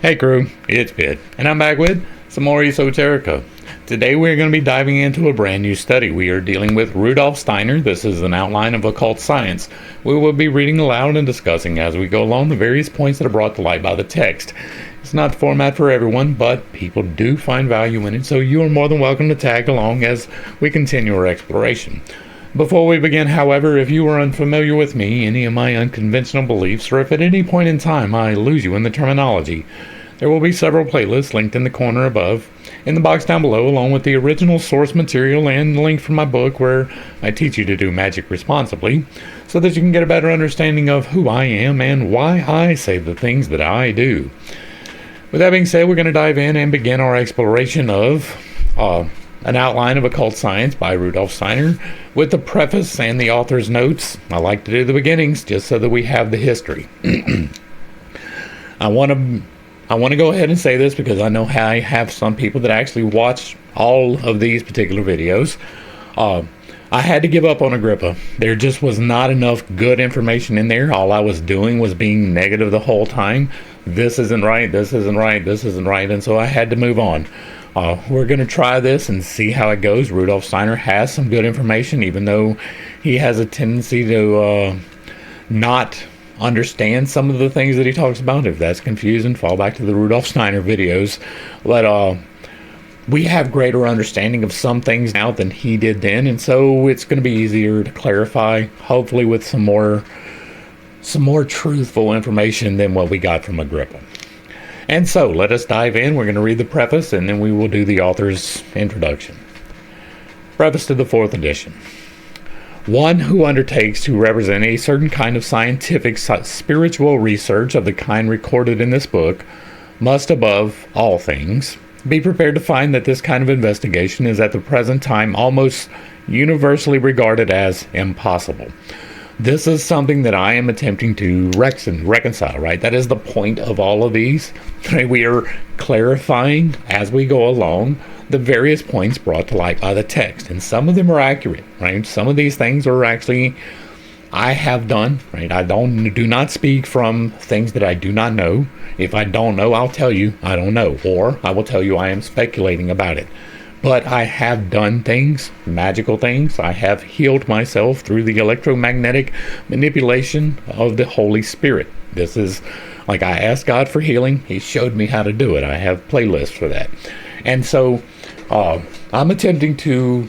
Hey crew, it's Pitt, and I'm back with some more Esoterica. Today we're going to be diving into a brand new study. We are dealing with Rudolph Steiner. This is an outline of occult science. We will be reading aloud and discussing as we go along the various points that are brought to light by the text. It's not the format for everyone, but people do find value in it, so you are more than welcome to tag along as we continue our exploration. Before we begin, however, if you are unfamiliar with me, any of my unconventional beliefs, or if at any point in time I lose you in the terminology, there will be several playlists linked in the corner above, in the box down below, along with the original source material and the link from my book where I teach you to do magic responsibly, so that you can get a better understanding of who I am and why I say the things that I do. With that being said, we're going to dive in and begin our exploration of an outline of occult science by Rudolph Steiner, with the preface and the author's notes. I like to do the beginnings just so that we have the history. I want to go ahead and say this because I know I have some people that actually watch all of these particular videos. I had to give up on Agrippa. There just was not enough good information in there. All I was doing was being negative the whole time. This isn't right, this isn't right, this isn't right, and so I had to move on. We're going to try this and see how it goes. Rudolph Steiner has some good information, even though he has a tendency to not understand some of the things that he talks about. If that's confusing, fall back to the Rudolph Steiner videos. But we have greater understanding of some things now than he did then, and so it's going to be easier to clarify, hopefully with some more truthful information than what we got from Agrippa. And so, let us dive in. We're going to read the preface, and then we will do the author's introduction. Preface to the 4th edition. One who undertakes to represent a certain kind of scientific, spiritual research of the kind recorded in this book must, above all things, be prepared to find that this kind of investigation is at the present time almost universally regarded as impossible. This is something that I am attempting to reconcile, right? That is the point of all of these. We are clarifying as we go along the various points brought to light by the text. And some of them are accurate, right? Some of these things are actually, I have done, right? I do not speak from things that I do not know. If I don't know, I'll tell you I don't know. Or I will tell you I am speculating about it. But I have done things, magical things. I have healed myself through the electromagnetic manipulation of the Holy Spirit. This is, like, I asked God for healing. He showed me how to do it. I have playlists for that. And so I'm attempting to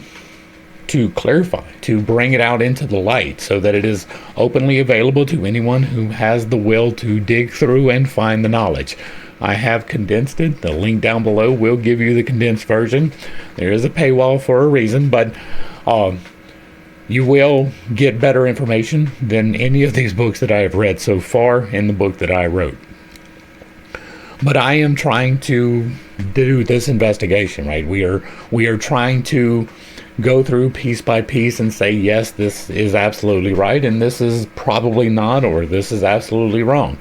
clarify, to bring it out into the light so that it is openly available to anyone who has the will to dig through and find the knowledge. I have condensed it. The link down below will give you the condensed version. There is a paywall for a reason, but you will get better information than any of these books that I have read so far in the book that I wrote. But I am trying to do this investigation, right? We are trying to go through piece by piece and say, yes, this is absolutely right, and this is probably not, or this is absolutely wrong.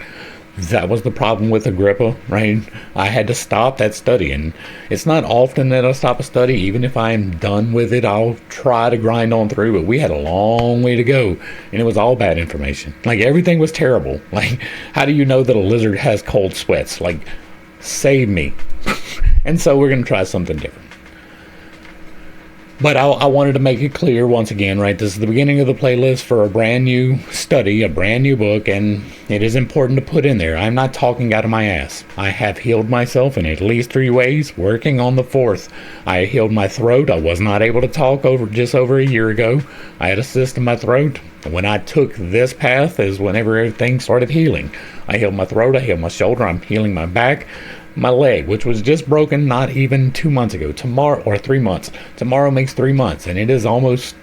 That was the problem with Agrippa, right? I had to stop that study, and it's not often that I stop a study. Even if I'm done with it, I'll try to grind on through, but we had a long way to go, and it was all bad information. Like, everything was terrible. Like, how do you know that a lizard has cold sweats? Like, save me. And so we're going to try something different. But I wanted to make it clear once again, right? This is the beginning of the playlist for a brand new study, a brand new book, and it is important to put in there. I'm not talking out of my ass. I have healed myself in at least 3 ways, working on the 4th. I healed my throat. I was not able to talk just over a year ago. I had a cyst in my throat. When I took this path is whenever everything started healing. I healed my throat. I healed my shoulder. I'm healing my back. My leg, which was just broken not even 2 months ago, or 3 months. Tomorrow makes 3 months, and it's almost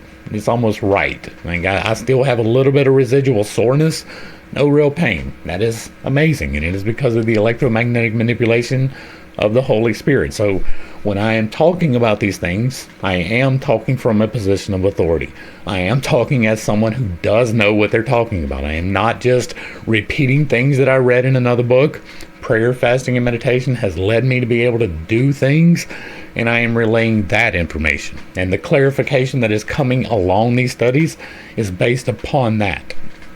right. Like, I still have a little bit of residual soreness, no real pain. That is amazing, and it is because of the electromagnetic manipulation of the Holy Spirit. So when I am talking about these things, I am talking from a position of authority. I am talking as someone who does know what they're talking about. I am not just repeating things that I read in another book. Prayer, fasting, and meditation has led me to be able to do things, and I am relaying that information. And the clarification that is coming along these studies is based upon that.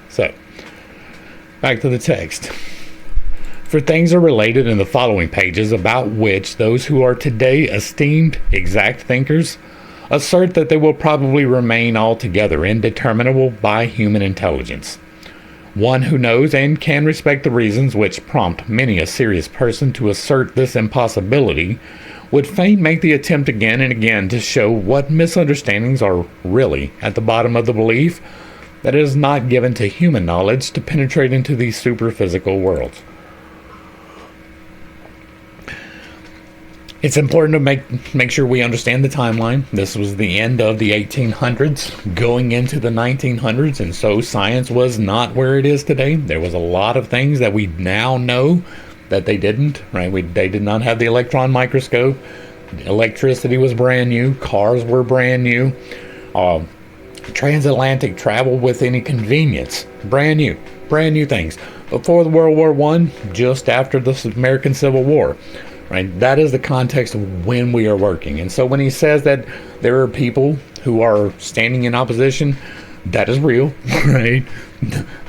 So, back to the text. For things are related in the following pages about which those who are today esteemed exact thinkers assert that they will probably remain altogether indeterminable by human intelligence. One who knows and can respect the reasons which prompt many a serious person to assert this impossibility would fain make the attempt again and again to show what misunderstandings are really at the bottom of the belief that it is not given to human knowledge to penetrate into these superphysical worlds. It's important to make sure we understand the timeline. This was the end of the 1800s, going into the 1900s, and so science was not where it is today. There was a lot of things that we now know that they didn't, right? They did not have the electron microscope. Electricity was brand new. Cars were brand new. Transatlantic travel with any convenience, brand new things. Before the World War I, just after the American Civil War. Right, that is the context of when we are working. And so when he says that there are people who are standing in opposition, that is real, right?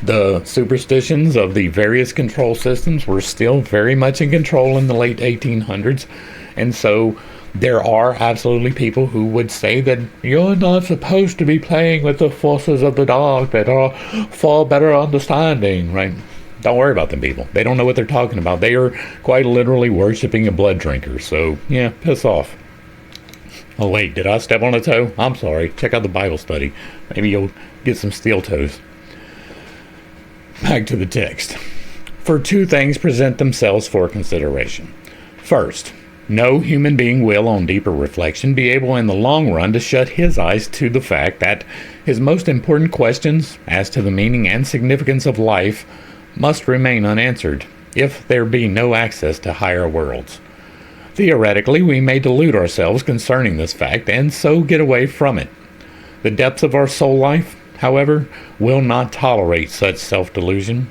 The superstitions of the various control systems were still very much in control in the late 1800s. And so there are absolutely people who would say that you're not supposed to be playing with the forces of the dark that are for better understanding, right? Don't worry about them people. They don't know what they're talking about. They are quite literally worshiping a blood drinker. So, yeah, piss off. Oh, wait, did I step on a toe? I'm sorry. Check out the Bible study. Maybe you'll get some steel toes. Back to the text. For two things present themselves for consideration. First, no human being will, on deeper reflection, be able in the long run to shut his eyes to the fact that his most important questions as to the meaning and significance of life must remain unanswered if there be no access to higher worlds. Theoretically, we may delude ourselves concerning this fact and so get away from it. The depths of our soul life, however, will not tolerate such self-delusion.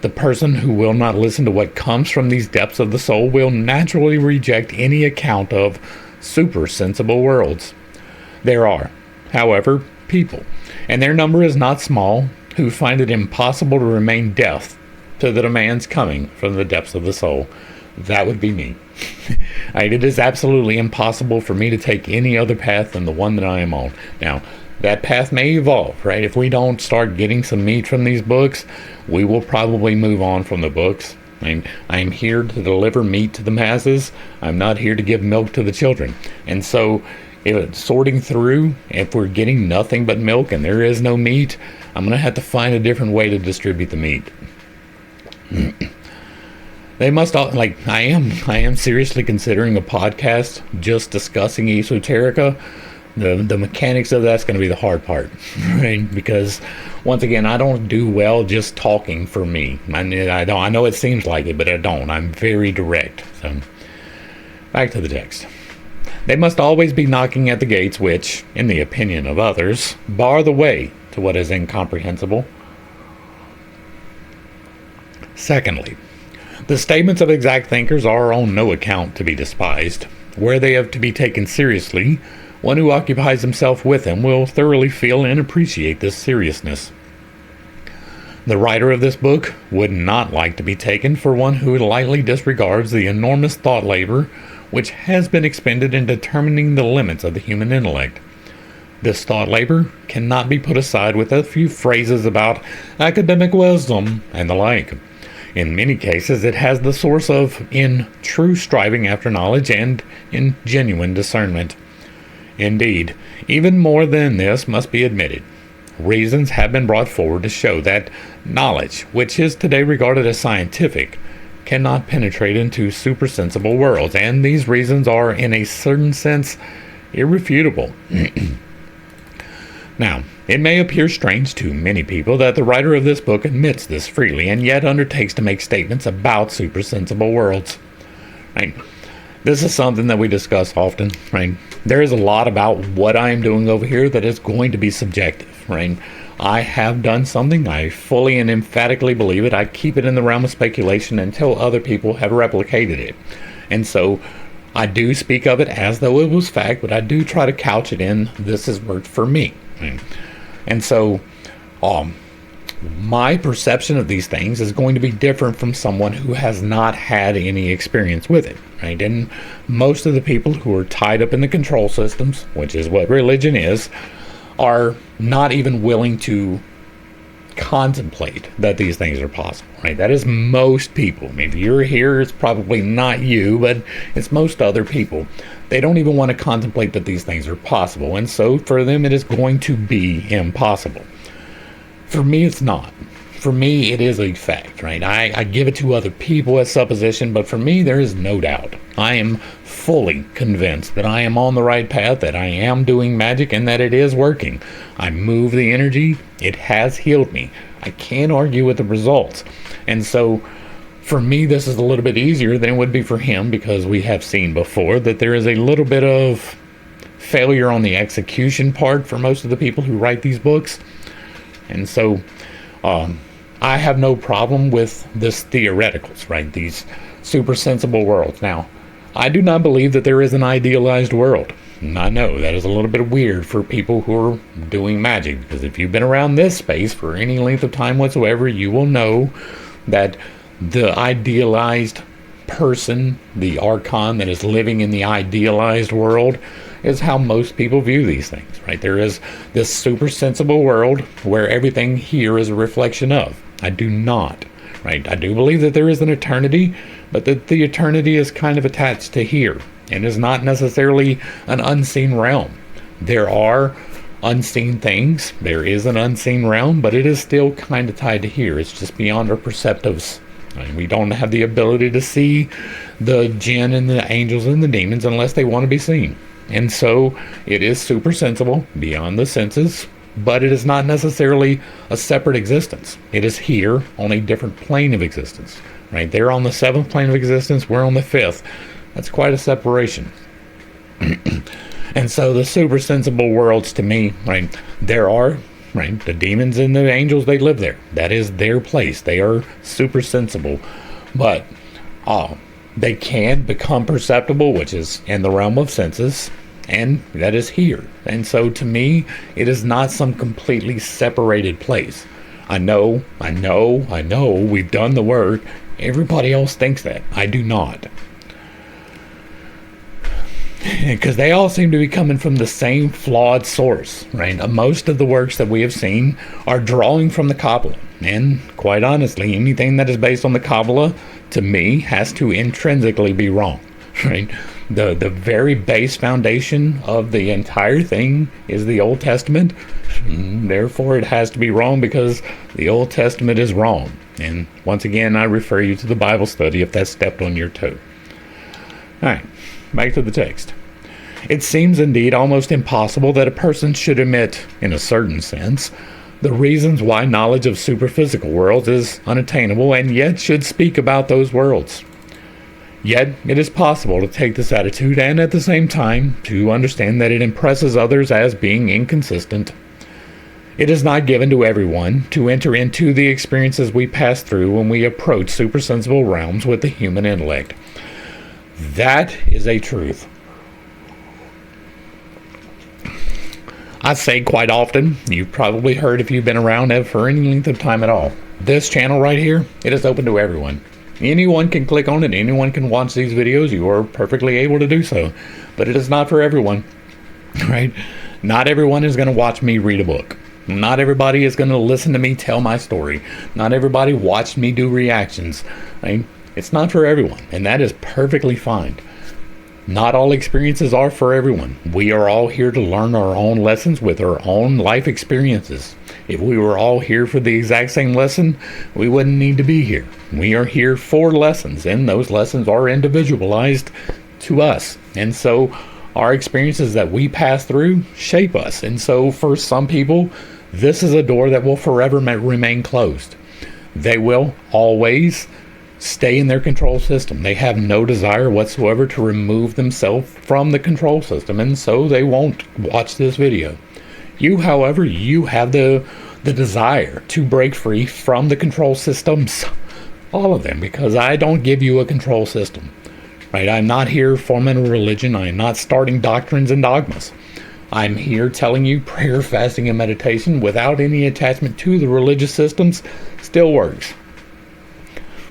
The person who will not listen to what comes from these depths of the soul will naturally reject any account of super-sensible worlds. There are, however, people, and their number is not small, who find it impossible to remain deaf to the demands coming from the depths of the soul. That would be me. It is absolutely impossible for me to take any other path than the one that I am on. Now, that path may evolve, right? If we don't start getting some meat from these books, we will probably move on from the books. I'm here to deliver meat to the masses. I'm not here to give milk to the children. And so, sorting through, if we're getting nothing but milk and there is no meat, I'm going to have to find a different way to distribute the meat. They must all, I am seriously considering a podcast just discussing esoterica. The mechanics of that's going to be the hard part, right? Because once again, I don't do well just talking for me. I know it seems like it, but I don't. I'm very direct. So back to the text. They must always be knocking at the gates which, in the opinion of others, bar the way to what is incomprehensible. Secondly, the statements of exact thinkers are on no account to be despised. Where they have to be taken seriously, one who occupies himself with them will thoroughly feel and appreciate this seriousness. The writer of this book would not like to be taken for one who lightly disregards the enormous thought labor which has been expended in determining the limits of the human intellect. This thought labor cannot be put aside with a few phrases about academic wisdom and the like. In many cases, it has the source of in true striving after knowledge and in genuine discernment. Indeed, even more than this must be admitted. Reasons have been brought forward to show that knowledge, which is today regarded as scientific, cannot penetrate into supersensible worlds, and these reasons are, in a certain sense, irrefutable. Now, it may appear strange to many people that the writer of this book admits this freely and yet undertakes to make statements about supersensible worlds. Right? This is something that we discuss often. Right? There is a lot about what I am doing over here that is going to be subjective. Right? I have done something. I fully and emphatically believe it. I keep it in the realm of speculation until other people have replicated it. And so I do speak of it as though it was fact, but I do try to couch it in, this has worked for me. And so, my perception of these things is going to be different from someone who has not had any experience with it, right? And most of the people who are tied up in the control systems, which is what religion is, are not even willing to contemplate that these things are possible, right? That is most people. I mean, if you're here, it's probably not you, but it's most other people. They don't even want to contemplate that these things are possible, and so for them it is going to be impossible. For me, it's not. For me, it is a fact, right? I give it to other people as supposition, but for me, there is no doubt. I am fully convinced that I am on the right path, that I am doing magic, and that it is working. I move the energy. It has healed me. I can't argue with the results. And so, for me, this is a little bit easier than it would be for him, because we have seen before that there is a little bit of failure on the execution part for most of the people who write these books. And so, I have no problem with this theoreticals, right? These super sensible worlds. Now, I do not believe that there is an idealized world. And I know that is a little bit weird for people who are doing magic, because if you've been around this space for any length of time whatsoever, you will know that the idealized person, the archon that is living in the idealized world, is how most people view these things, right? There is this super sensible world where everything here is a reflection of. I do not, right? I do believe that there is an eternity, but that the eternity is kind of attached to here and is not necessarily an unseen realm. There are unseen things. There is an unseen realm, but it is still kind of tied to here. It's just beyond our perceptives. And we don't have the ability to see the jinn and the angels and the demons unless they want to be seen. And so it is super sensible, beyond the senses, but it is not necessarily a separate existence. It is here on a different plane of existence, right? They're on the 7th plane of existence, we're on the 5th. That's quite a separation. And so the super sensible worlds, to me, right, there are, right, the demons and the angels, they live there. That is their place. They are super sensible. But they can become perceptible, which is in the realm of senses, and that is here. And so to me, it is not some completely separated place. I know, we've done the work. Everybody else thinks that. I do not. Because they all seem to be coming from the same flawed source, right? Most of the works that we have seen are drawing from the Kabbalah. And quite honestly, anything that is based on the Kabbalah, to me, has to intrinsically be wrong, right? The very base foundation of the entire thing is the Old Testament. Therefore, it has to be wrong because the Old Testament is wrong. And once again, I refer you to the Bible study if that stepped on your toe. All right, back to the text. It seems indeed almost impossible that a person should admit, in a certain sense, the reasons why knowledge of superphysical worlds is unattainable, and yet should speak about those worlds. Yet, it is possible to take this attitude and at the same time to understand that it impresses others as being inconsistent. It is not given to everyone to enter into the experiences we pass through when we approach supersensible realms with the human intellect. That is a truth. I say quite often, you've probably heard if you've been around for any length of time at all, this channel right here, it is open to everyone. Anyone can click on it, anyone can watch these videos, you are perfectly able to do so. But it is not for everyone, right? Not everyone is going to watch me read a book. Not everybody is going to listen to me tell my story. Not everybody watched me do reactions. Right? It's not for everyone, and that is perfectly fine. Not all experiences are for everyone. We are all here to learn our own lessons with our own life experiences. If we were all here for the exact same lesson, we wouldn't need to be here. We are here for lessons, and those lessons are individualized to us. And so our experiences that we pass through shape us. And so for some people, this is a door that will forever remain closed. They will always stay in their control system. They have no desire whatsoever to remove themselves from the control system, and so they won't watch this video. You, however, you have the desire to break free from the control systems, all of them, because I don't give you a control system, right? I'm not here forming a religion. I am not starting doctrines and dogmas. I'm here telling you prayer, fasting, and meditation without any attachment to the religious systems still works.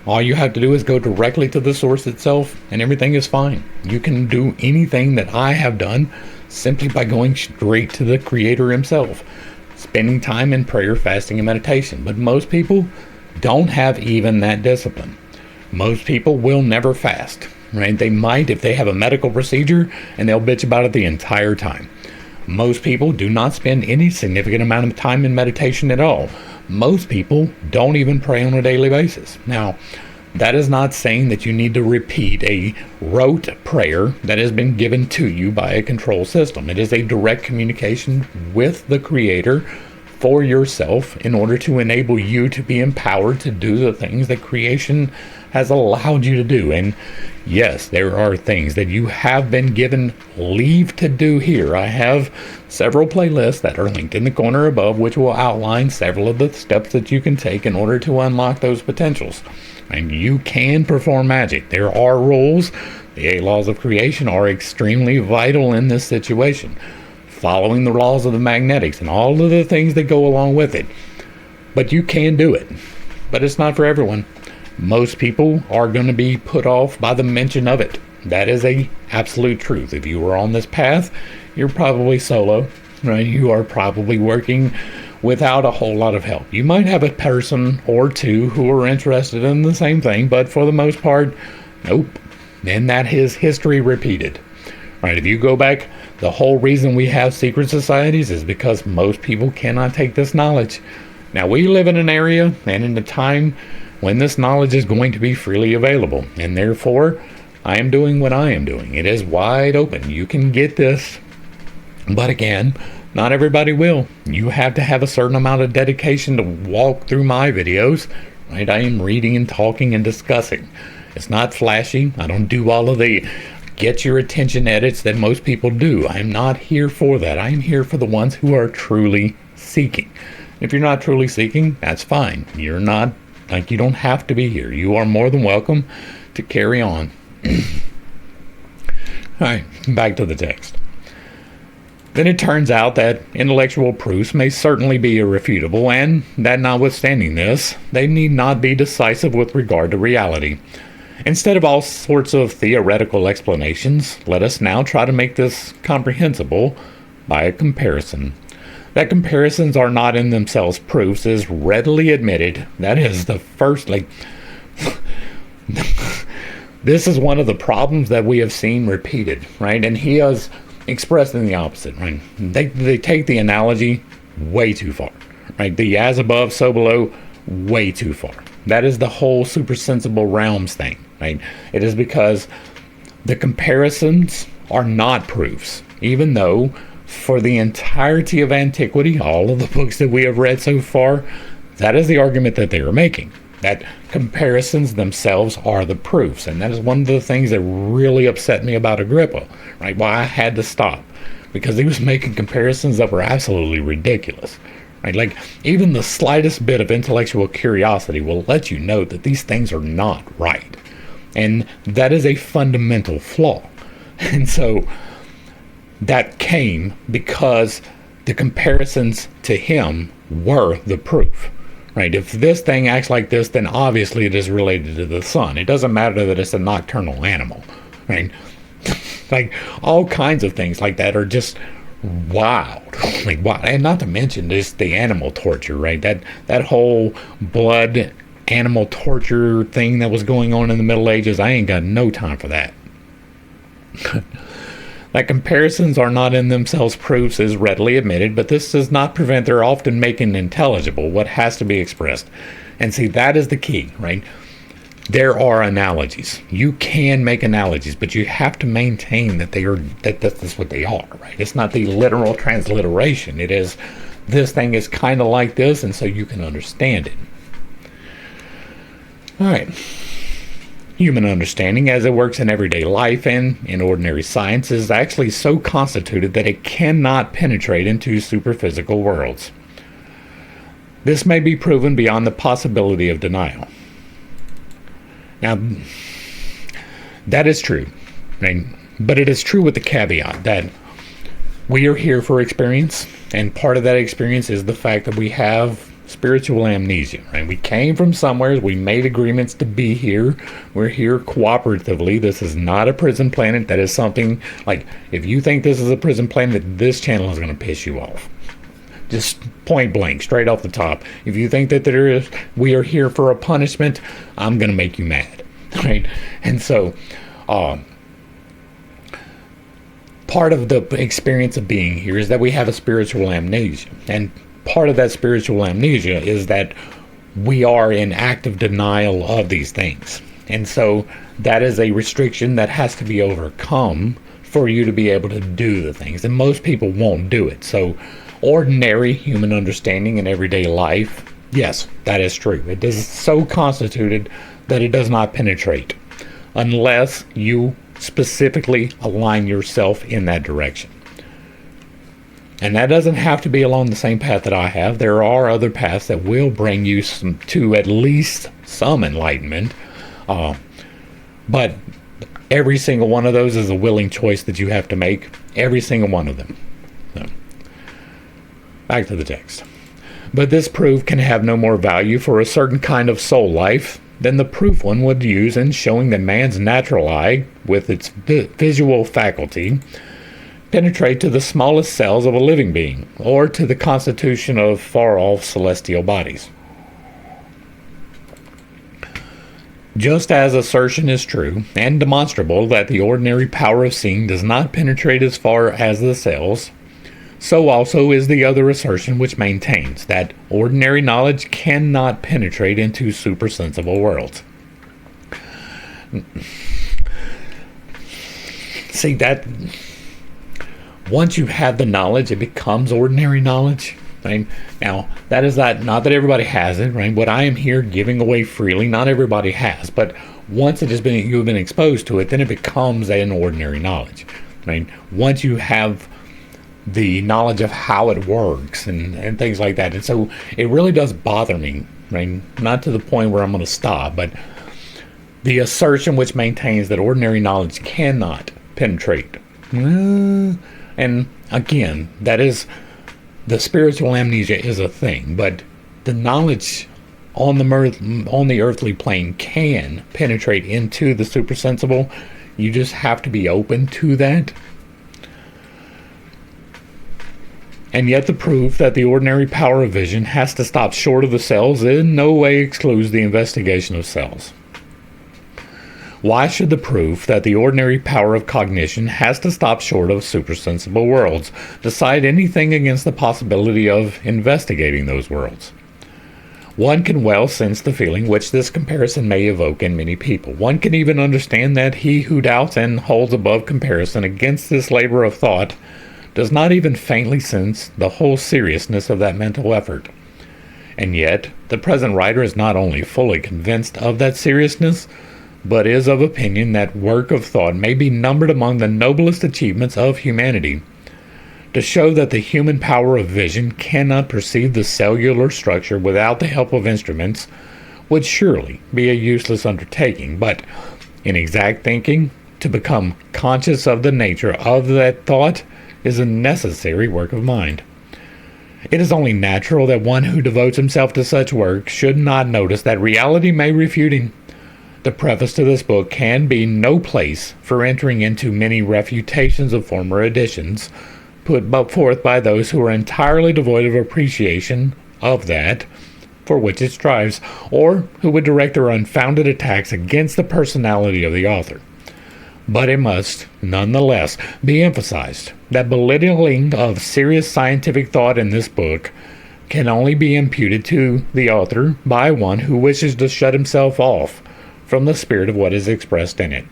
All you have to do is go directly to the source itself, and everything is fine. You can do anything that I have done simply by going straight to the Creator himself, spending time in prayer, fasting, and meditation. But most people don't have even that discipline. Most people will never fast, right? They might if they have a medical procedure, and they'll bitch about it the entire time. Most people do not spend any significant amount of time in meditation at all. Most people don't even pray on a daily basis. Now, that is not saying that you need to repeat a rote prayer that has been given to you by a control system. It is a direct communication with the Creator for yourself in order to enable you to be empowered to do the things that creation has allowed you to do. And yes, there are things that you have been given leave to do here. I have several playlists that are linked in the corner above, which will outline several of the steps that you can take in order to unlock those potentials. And you can perform magic. There are rules. The 8 laws of creation are extremely vital in this situation. Following the laws of the magnetics and all of the things that go along with it. But you can do it. But it's not for everyone. Most people are going to be put off by the mention of it. That is a absolute truth. If you are on this path, you're probably solo, right? You are probably working without a whole lot of help. You might have a person or two who are interested in the same thing, but for the most part, nope. And that is history repeated. Right? If you go back, the whole reason we have secret societies is because most people cannot take this knowledge. Now, we live in an area and in a time when this knowledge is going to be freely available, and therefore, I am doing what I am doing. It is wide open. You can get this, but again, not everybody will. You have to have a certain amount of dedication to walk through my videos, right? I am reading and talking and discussing. It's not flashy. I don't do all of the get your attention edits that most people do. I'm not here for that. I'm here for the ones who are truly seeking. If you're not truly seeking, that's fine. You're not, like, you don't have to be here. You are more than welcome to carry on. All right, back to the text. Then it turns out that intellectual proofs may certainly be irrefutable, and that notwithstanding this, they need not be decisive with regard to reality. Instead of all sorts of theoretical explanations, let us now try to make this comprehensible by a comparison. That comparisons are not in themselves proofs is readily admitted. That is the first, this is one of the problems that we have seen repeated, right? And he has expressed in the opposite, right? They take the analogy way too far, right? The as above, so below, way too far. That is the whole supersensible realms thing, right? It is because the comparisons are not proofs, even though for the entirety of antiquity, all of the books that we have read so far, that is the argument that they are making. That comparisons themselves are the proofs. And that is one of the things that really upset me about Agrippa, right? Why I had to stop. Because he was making comparisons that were absolutely ridiculous. Right? Like, even the slightest bit of intellectual curiosity will let you know that these things are not right. And that is a fundamental flaw. And so that came because the comparisons to him were the proof. Right? If this thing acts like this, then obviously it is related to the sun. It doesn't matter that it's a nocturnal animal. Right? Like, all kinds of things like that are just wild. Like, wow. And not to mention just the animal torture, right? That whole blood animal torture thing that was going on in the Middle Ages, I ain't got no time for that. That comparisons are not in themselves proofs is readily admitted, but this does not prevent their often making intelligible what has to be expressed. And see, that is the key, right? There are analogies. You can make analogies, but you have to maintain that that's what they are, right? It's not the literal transliteration. It is, this thing is kind of like this, and so you can understand it. All right. Human understanding, as it works in everyday life and in ordinary science, is actually so constituted that it cannot penetrate into superphysical worlds. This may be proven beyond the possibility of denial. Now, that is true, right? But it is true with the caveat that We are here for experience, and part of that experience is the fact that we have spiritual amnesia, right? We came from somewhere, we made agreements to be here, we're here cooperatively. This is not a prison planet. That is something, like, if you think this is a prison planet, this channel is going to piss you off. Just point blank, straight off the top. If you think that we are here for a punishment, I'm going to make you mad, right? And so, part of the experience of being here is that we have a spiritual amnesia. And part of that spiritual amnesia is that we are in active denial of these things. And so that is a restriction that has to be overcome for you to be able to do the things. And most people won't do it. So ordinary human understanding in everyday life, yes, that is true. It is so constituted that it does not penetrate unless you specifically align yourself in that direction. And that doesn't have to be along the same path that I have. There are other paths that will bring you to at least some enlightenment. But every single one of those is a willing choice that you have to make. Every single one of them. So, back to the text. But this proof can have no more value for a certain kind of soul life than the proof one would use in showing that man's natural eye, with its visual faculty, penetrate to the smallest cells of a living being, or to the constitution of far-off celestial bodies. Just as assertion is true and demonstrable that the ordinary power of seeing does not penetrate as far as the cells, so also is the other assertion which maintains that ordinary knowledge cannot penetrate into supersensible worlds. See, that once you have the knowledge, it becomes ordinary knowledge. Right? Now, that is not that everybody has it, right? What I am here giving away freely, not everybody has, but once you've been exposed to it, then it becomes an ordinary knowledge. Right? Once you have the knowledge of how it works and things like that. And so it really does bother me, right? Not to the point where I'm going to stop, but the assertion which maintains that ordinary knowledge cannot penetrate. And again, that is, the spiritual amnesia is a thing, but the knowledge on the earthly plane can penetrate into the supersensible. You just have to be open to that. And yet the proof that the ordinary power of vision has to stop short of the cells in no way excludes the investigation of cells. Why should the proof that the ordinary power of cognition has to stop short of supersensible worlds decide anything against the possibility of investigating those worlds? One can well sense the feeling which this comparison may evoke in many people. One can even understand that he who doubts and holds above comparison against this labor of thought does not even faintly sense the whole seriousness of that mental effort. And yet, the present writer is not only fully convinced of that seriousness, but is of opinion that work of thought may be numbered among the noblest achievements of humanity. To show that the human power of vision cannot perceive the cellular structure without the help of instruments would surely be a useless undertaking, but in exact thinking, to become conscious of the nature of that thought is a necessary work of mind. It is only natural that one who devotes himself to such work should not notice that reality may refute him. The preface to this book can be no place for entering into many refutations of former editions, put forth by those who are entirely devoid of appreciation of that for which it strives, or who would direct their unfounded attacks against the personality of the author. But it must, nonetheless, be emphasized that belittling of serious scientific thought in this book can only be imputed to the author by one who wishes to shut himself off from the spirit of what is expressed in it.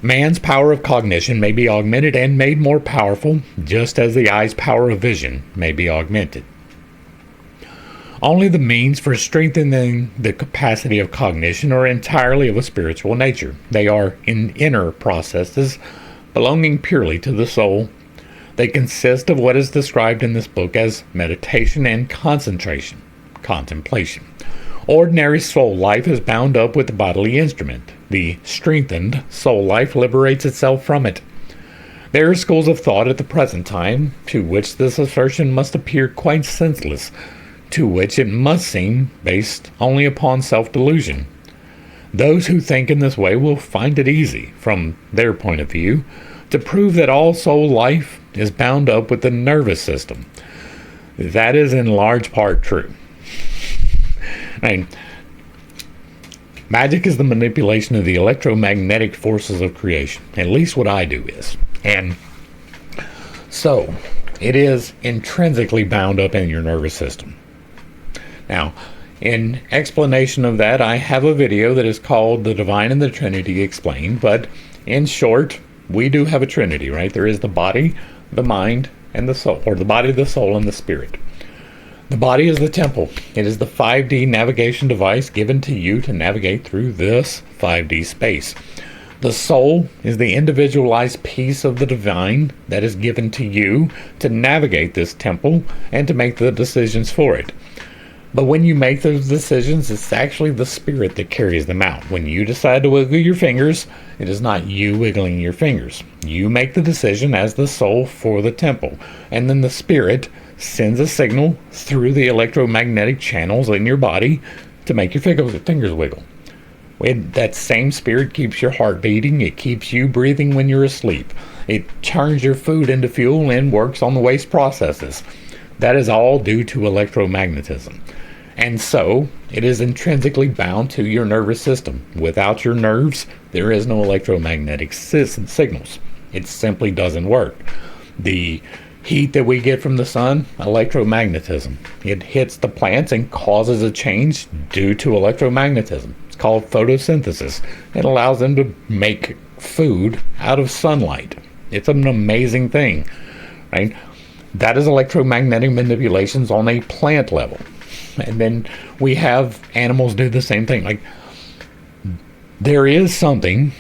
Man's power of cognition may be augmented and made more powerful, just as the eye's power of vision may be augmented. Only the means for strengthening the capacity of cognition are entirely of a spiritual nature. They are inner processes belonging purely to the soul. They consist of what is described in this book as meditation and contemplation. Ordinary soul life is bound up with the bodily instrument. The strengthened soul life liberates itself from it. There are schools of thought at the present time to which this assertion must appear quite senseless, to which it must seem based only upon self-delusion. Those who think in this way will find it easy, from their point of view, to prove that all soul life is bound up with the nervous system. That is in large part true. Magic is the manipulation of the electromagnetic forces of creation. At least what I do is. And so, it is intrinsically bound up in your nervous system. Now, in explanation of that, I have a video that is called The Divine and the Trinity Explained, but in short, we do have a trinity, right? There is the body, the mind, and the soul, or the body, the soul, and the spirit. The body is the temple. It is the 5D navigation device given to you to navigate through this 5D space. The soul is the individualized piece of the divine that is given to you to navigate this temple and to make the decisions for it. But when you make those decisions, it's actually the spirit that carries them out. When you decide to wiggle your fingers, it is not you wiggling your fingers. You make the decision as the soul for the temple, and then the spirit sends a signal through the electromagnetic channels in your body to make your fingers wiggle. That same spirit keeps your heart beating. It keeps you breathing when you're asleep. It turns your food into fuel and works on the waste processes. That is all due to electromagnetism. And so, it is intrinsically bound to your nervous system. Without your nerves, there is no electromagnetic signals. It simply doesn't work. The heat that we get from the sun, electromagnetism. It hits the plants and causes a change due to electromagnetism. It's called photosynthesis. It allows them to make food out of sunlight. It's an amazing thing, right? That is electromagnetic manipulations on a plant level. And then we have animals do the same thing. Like, there is something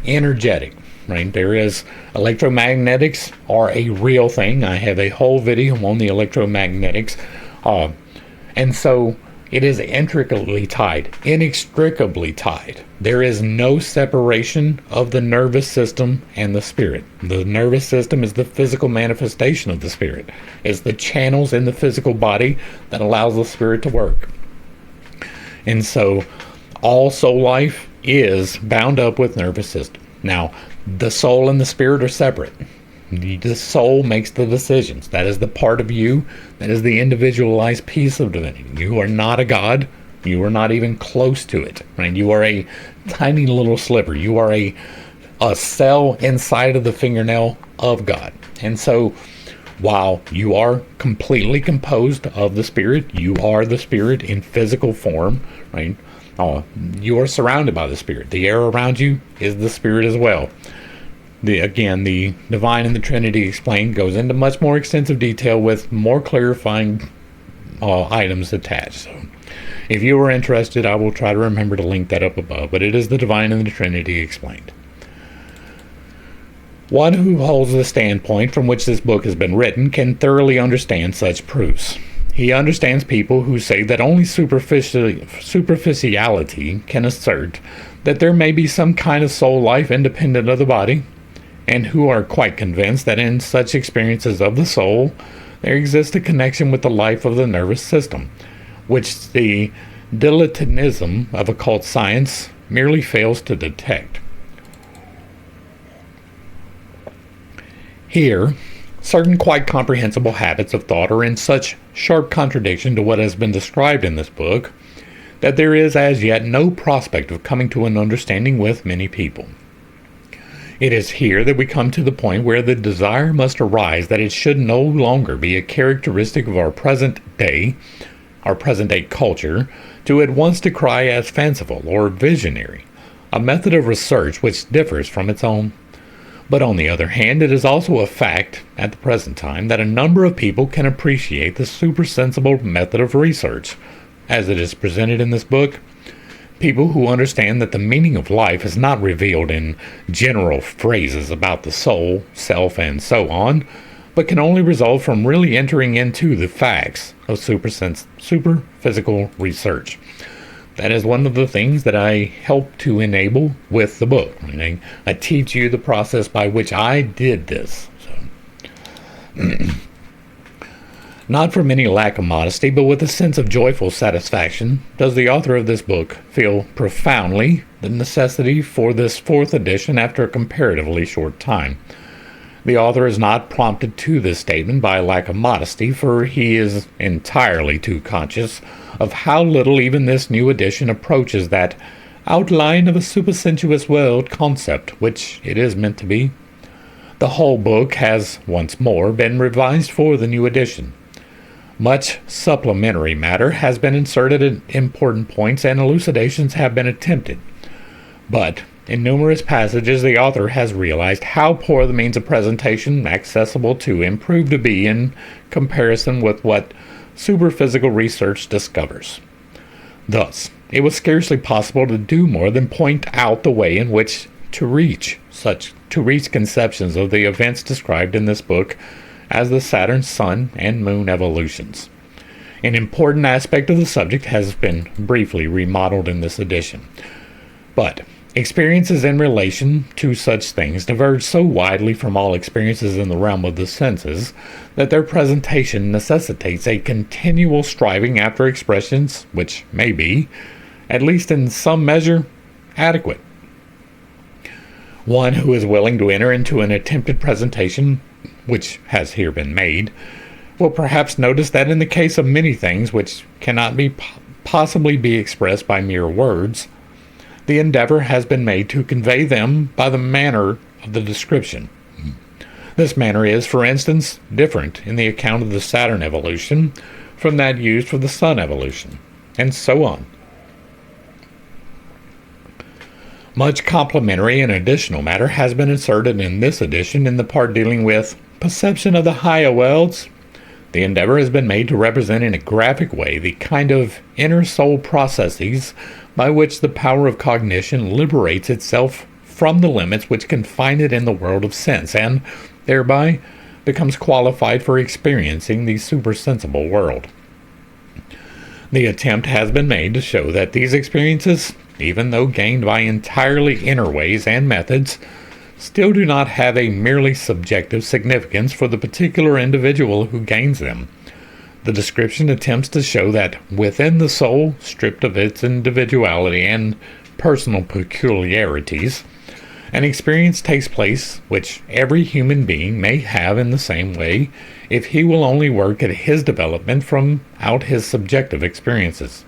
energetic, right? There is electromagnetics are a real thing. I have a whole video on the electromagnetics. And so it is intricately tied, inextricably tied. There is no separation of the nervous system and the spirit. The nervous system is the physical manifestation of the spirit. It's the channels in the physical body that allows the spirit to work. And so all soul life is bound up with nervous system. Now, the soul and the spirit are separate. The soul makes the decisions. That is the part of you that is the individualized piece of divinity. You are not a god. You are not even close to it, right? You are a tiny little sliver. You are a cell inside of the fingernail of God. And so, while you are completely composed of the spirit, you are the spirit in physical form, right? You are surrounded by the spirit. The air around you is the spirit as well. The Divine and the Trinity Explained goes into much more extensive detail with more clarifying items attached. So, if you are interested, I will try to remember to link that up above, but it is the Divine and the Trinity Explained. One who holds the standpoint from which this book has been written can thoroughly understand such proofs. He understands people who say that only superficiality can assert that there may be some kind of soul life independent of the body, and who are quite convinced that in such experiences of the soul, there exists a connection with the life of the nervous system, which the dilettantism of occult science merely fails to detect. Here, certain quite comprehensible habits of thought are in such sharp contradiction to what has been described in this book that there is as yet no prospect of coming to an understanding with many people. It is here that we come to the point where the desire must arise that it should no longer be a characteristic of our present day culture to at once decry as fanciful or visionary, a method of research which differs from its own. But on the other hand, it is also a fact at the present time that a number of people can appreciate the supersensible method of research, as it is presented in this book. People who understand that the meaning of life is not revealed in general phrases about the soul, self, and so on, but can only result from really entering into the facts of superphysical research. that is one of the things that I help to enable with the book. I teach you the process by which I did this. Not from any lack of modesty, but with a sense of joyful satisfaction, does the author of this book feel profoundly the necessity for this 4th edition after a comparatively short time. The author is not prompted to this statement by a lack of modesty, for he is entirely too conscious of how little even this new edition approaches that outline of a supersensuous world concept, which it is meant to be. The whole book has, once more, been revised for the new edition. Much supplementary matter has been inserted at important points, and elucidations have been attempted. But in numerous passages, the author has realized how poor the means of presentation accessible to him prove to be in comparison with what superphysical research discovers. Thus, it was scarcely possible to do more than point out the way in which to reach conceptions of the events described in this book as the Saturn, Sun, and Moon evolutions. An important aspect of the subject has been briefly remodeled in this edition, but experiences in relation to such things diverge so widely from all experiences in the realm of the senses that their presentation necessitates a continual striving after expressions which may be, at least in some measure, adequate. One who is willing to enter into an attempted presentation, which has here been made, will perhaps notice that in the case of many things which cannot possibly be expressed by mere words, the endeavor has been made to convey them by the manner of the description. This manner is, for instance, different in the account of the Saturn evolution from that used for the Sun evolution, and so on. Much complementary and additional matter has been inserted in this edition in the part dealing with perception of the higher worlds. The endeavor has been made to represent in a graphic way the kind of inner soul processes by which the power of cognition liberates itself from the limits which confine it in the world of sense, and thereby becomes qualified for experiencing the supersensible world. The attempt has been made to show that these experiences, even though gained by entirely inner ways and methods, still do not have a merely subjective significance for the particular individual who gains them. The description attempts to show that within the soul, stripped of its individuality and personal peculiarities, an experience takes place which every human being may have in the same way if he will only work at his development from out his subjective experiences.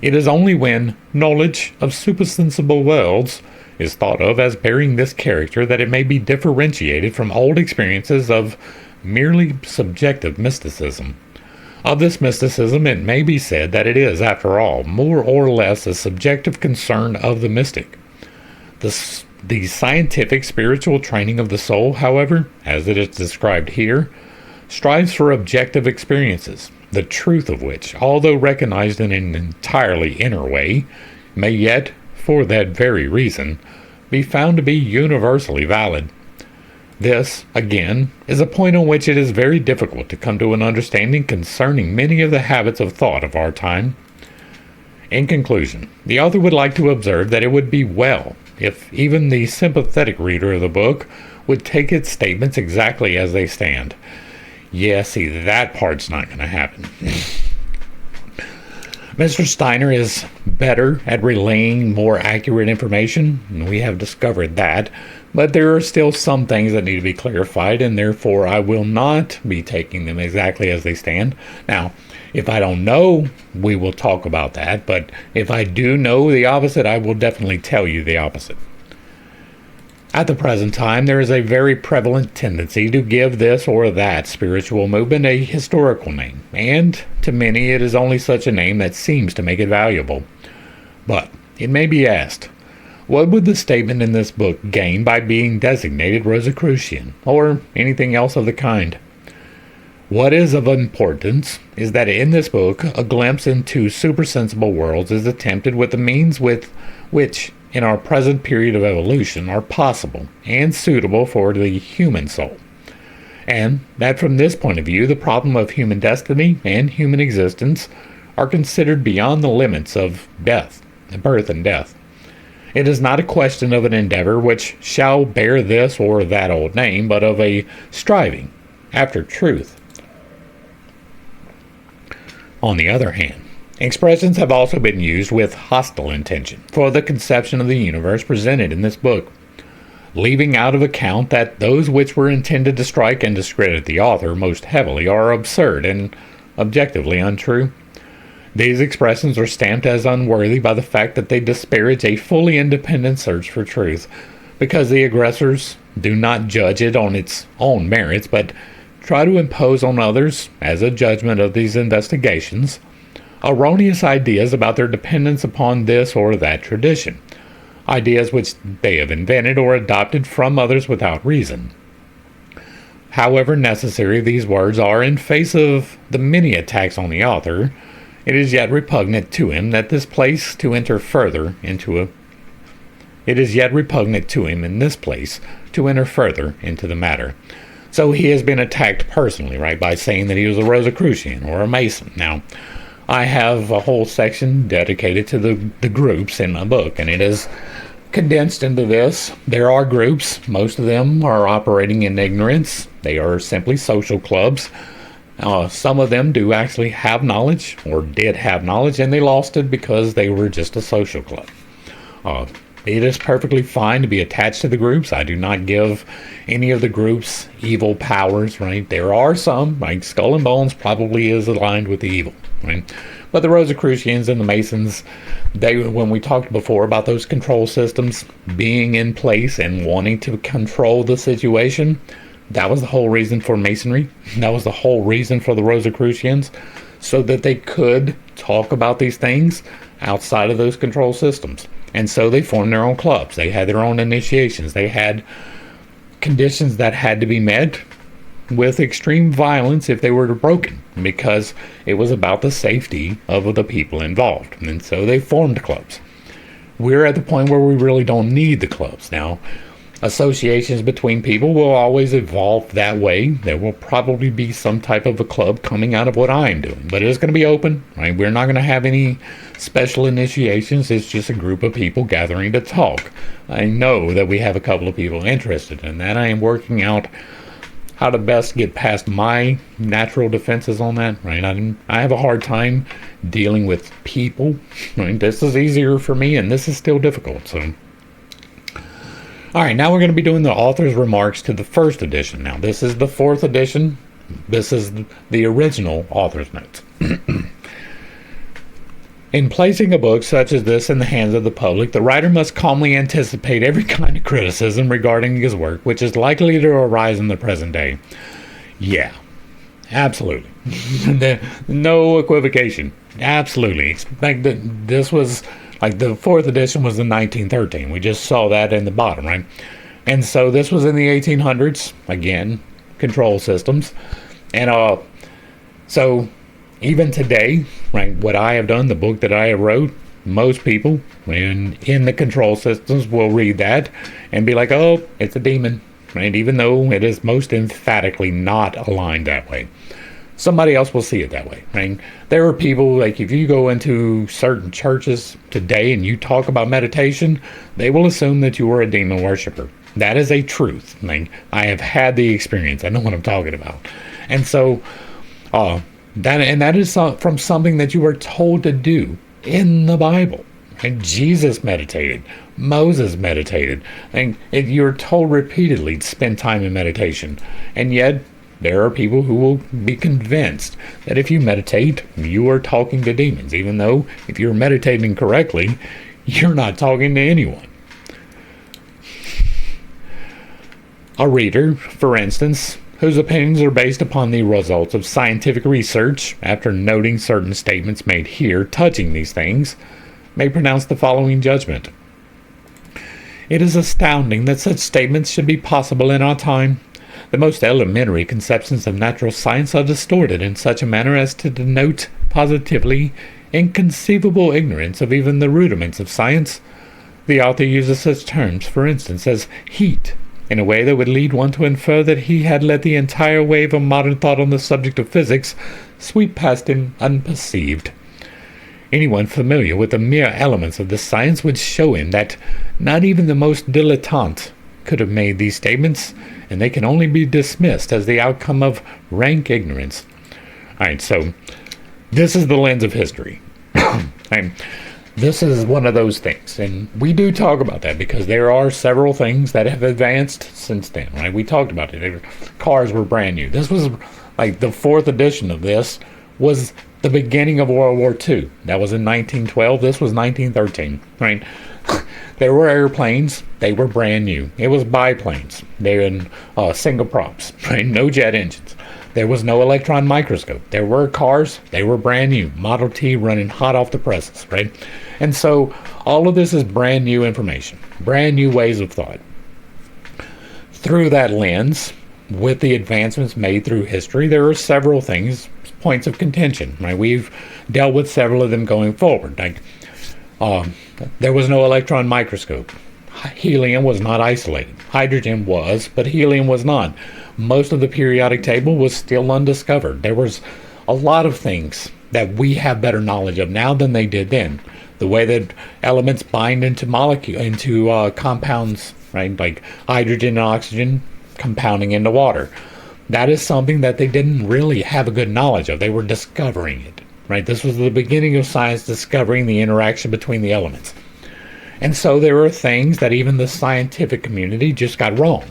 It is only when knowledge of supersensible worlds is thought of as bearing this character that it may be differentiated from old experiences of merely subjective mysticism. Of this mysticism, it may be said that it is, after all, more or less a subjective concern of the mystic. The scientific spiritual training of the soul, however, as it is described here, strives for objective experiences, the truth of which, although recognized in an entirely inner way, may yet, for that very reason, be found to be universally valid. This, again, is a point on which it is very difficult to come to an understanding concerning many of the habits of thought of our time. In conclusion, the author would like to observe that it would be well if even the sympathetic reader of the book would take its statements exactly as they stand. Yeah, see, that part's not going to happen. Mr. Steiner is better at relaying more accurate information, and we have discovered that, but there are still some things that need to be clarified, and therefore I will not be taking them exactly as they stand. Now, if I don't know, we will talk about that, but if I do know the opposite, I will definitely tell you the opposite. At the present time, there is a very prevalent tendency to give this or that spiritual movement a historical name, and to many it is only such a name that seems to make it valuable. But it may be asked, what would the statement in this book gain by being designated Rosicrucian, or anything else of the kind? What is of importance is that in this book a glimpse into supersensible worlds is attempted with the means with which in our present period of evolution are possible and suitable for the human soul, and that from this point of view the problem of human destiny and human existence are considered beyond the limits of death, birth and death. It is not a question of an endeavor which shall bear this or that old name, but of a striving after truth. On the other hand, expressions have also been used with hostile intention for the conception of the universe presented in this book, leaving out of account that those which were intended to strike and discredit the author most heavily are absurd and objectively untrue. These expressions are stamped as unworthy by the fact that they disparage a fully independent search for truth, because the aggressors do not judge it on its own merits, but try to impose on others, as a judgment of these investigations, erroneous ideas about their dependence upon this or that tradition, ideas which they have invented or adopted from others without reason. However necessary these words are in face of the many attacks on the author, it is yet repugnant to him that this place to enter further into It is yet repugnant to him in this place to enter further into the matter. So he has been attacked personally, right, by saying that he was a Rosicrucian or a Mason. Now, I have a whole section dedicated to the groups in my book, and it is condensed into this. There are groups. Most of them are operating in ignorance. They are simply social clubs. Some of them do actually have knowledge, or did have knowledge, and they lost it because they were just a social club. It is perfectly fine to be attached to the groups. I do not give any of the groups evil powers, right? There are some, like Skull and Bones probably is aligned with the evil, right? But the Rosicrucians and the Masons, when we talked before about those control systems being in place and wanting to control the situation, that was the whole reason for Masonry. That was the whole reason for the Rosicrucians, so that they could talk about these things outside of those control systems. And so they formed their own clubs. They had their own initiations. They had conditions that had to be met with extreme violence if they were broken, because it was about the safety of the people involved. And so they formed clubs. We're at the point where we really don't need the clubs now. Associations between people will always evolve that way. There will probably be some type of a club coming out of what I'm doing, but it's going to be open, right? We're not going to have any special initiations. It's just a group of people gathering to talk. I know that we have a couple of people interested in that. I am working out how to best get past my natural defenses on that, right? I have a hard time dealing with people, right? This is easier for me, and this is still difficult, so... All right, now we're going to be doing the author's remarks to the first edition. Now, this is the fourth edition. This is the original author's notes. In placing a book such as this in the hands of the public, the writer must calmly anticipate every kind of criticism regarding his work, which is likely to arise in the present day. Yeah, absolutely. No equivocation. Absolutely. Expect that this was... Like the fourth edition was in 1913. We just saw that in the bottom, right? And so this was in the 1800s. Again, control systems. And so even today, right, what I have done, the book that I have wrote, most people in the control systems will read that and be like, oh, it's a demon, right? Even though it is most emphatically not aligned that way. Somebody else will see it that way, right? There are people, like if you go into certain churches today and you talk about meditation, they will assume that you are a demon worshiper. That is a truth. I have had the experience. I know what I'm talking about. And so, that is from something that you were told to do in the Bible. And Jesus meditated. Moses meditated. And you're told repeatedly to spend time in meditation. And yet, there are people who will be convinced that if you meditate, you are talking to demons, even though if you're meditating correctly, you're not talking to anyone. A reader, for instance, whose opinions are based upon the results of scientific research, after noting certain statements made here touching these things, may pronounce the following judgment. It is astounding that such statements should be possible in our time. The most elementary conceptions of natural science are distorted in such a manner as to denote positively inconceivable ignorance of even the rudiments of science. The author uses such terms, for instance, as heat, in a way that would lead one to infer that he had let the entire wave of modern thought on the subject of physics sweep past him unperceived. Anyone familiar with the mere elements of this science would show him that not even the most dilettante could have made these statements, and they can only be dismissed as the outcome of rank ignorance. Alright, so this is the lens of history. And this is one of those things, and we do talk about that because there are several things that have advanced since then, right? We talked about it. Cars were brand new. This was like the 4th edition of this was the beginning of World War II. That was in 1912. This was 1913, right? There were airplanes. They were brand new. It was biplanes. They were in single props, right? No jet engines. There was no electron microscope. There were cars. They were brand new. Model T running hot off the presses, right? And so all of this is brand new information, brand new ways of thought. Through that lens, with the advancements made through history, there are several things, points of contention, right? We've dealt with several of them going forward. Like, there was no electron microscope. Helium was not isolated. Hydrogen was, but helium was not. Most of the periodic table was still undiscovered. There was a lot of things that we have better knowledge of now than they did then. The way that elements bind into compounds, right? Like hydrogen and oxygen compounding into water. That is something that they didn't really have a good knowledge of. They were discovering it, right? This was the beginning of science discovering the interaction between the elements. And so there are things that even the scientific community just got wrong.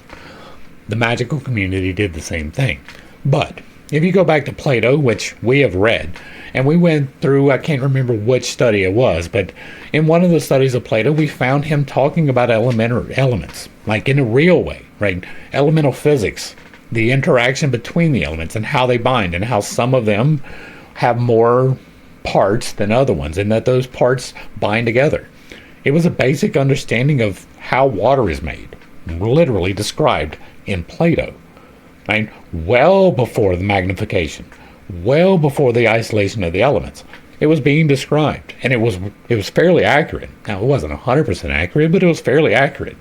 The magical community did the same thing. But if you go back to Plato, which we have read, and we went through, I can't remember which study it was, but in one of the studies of Plato, we found him talking about elements, like in a real way, right? Elemental physics, the interaction between the elements and how they bind, and how some of them have more parts than other ones, and that those parts bind together. It was a basic understanding of how water is made, literally described in Plato, right? Well before the magnification, well before the isolation of the elements. It was being described, and it was fairly accurate. Now, it wasn't 100% accurate, but it was fairly accurate.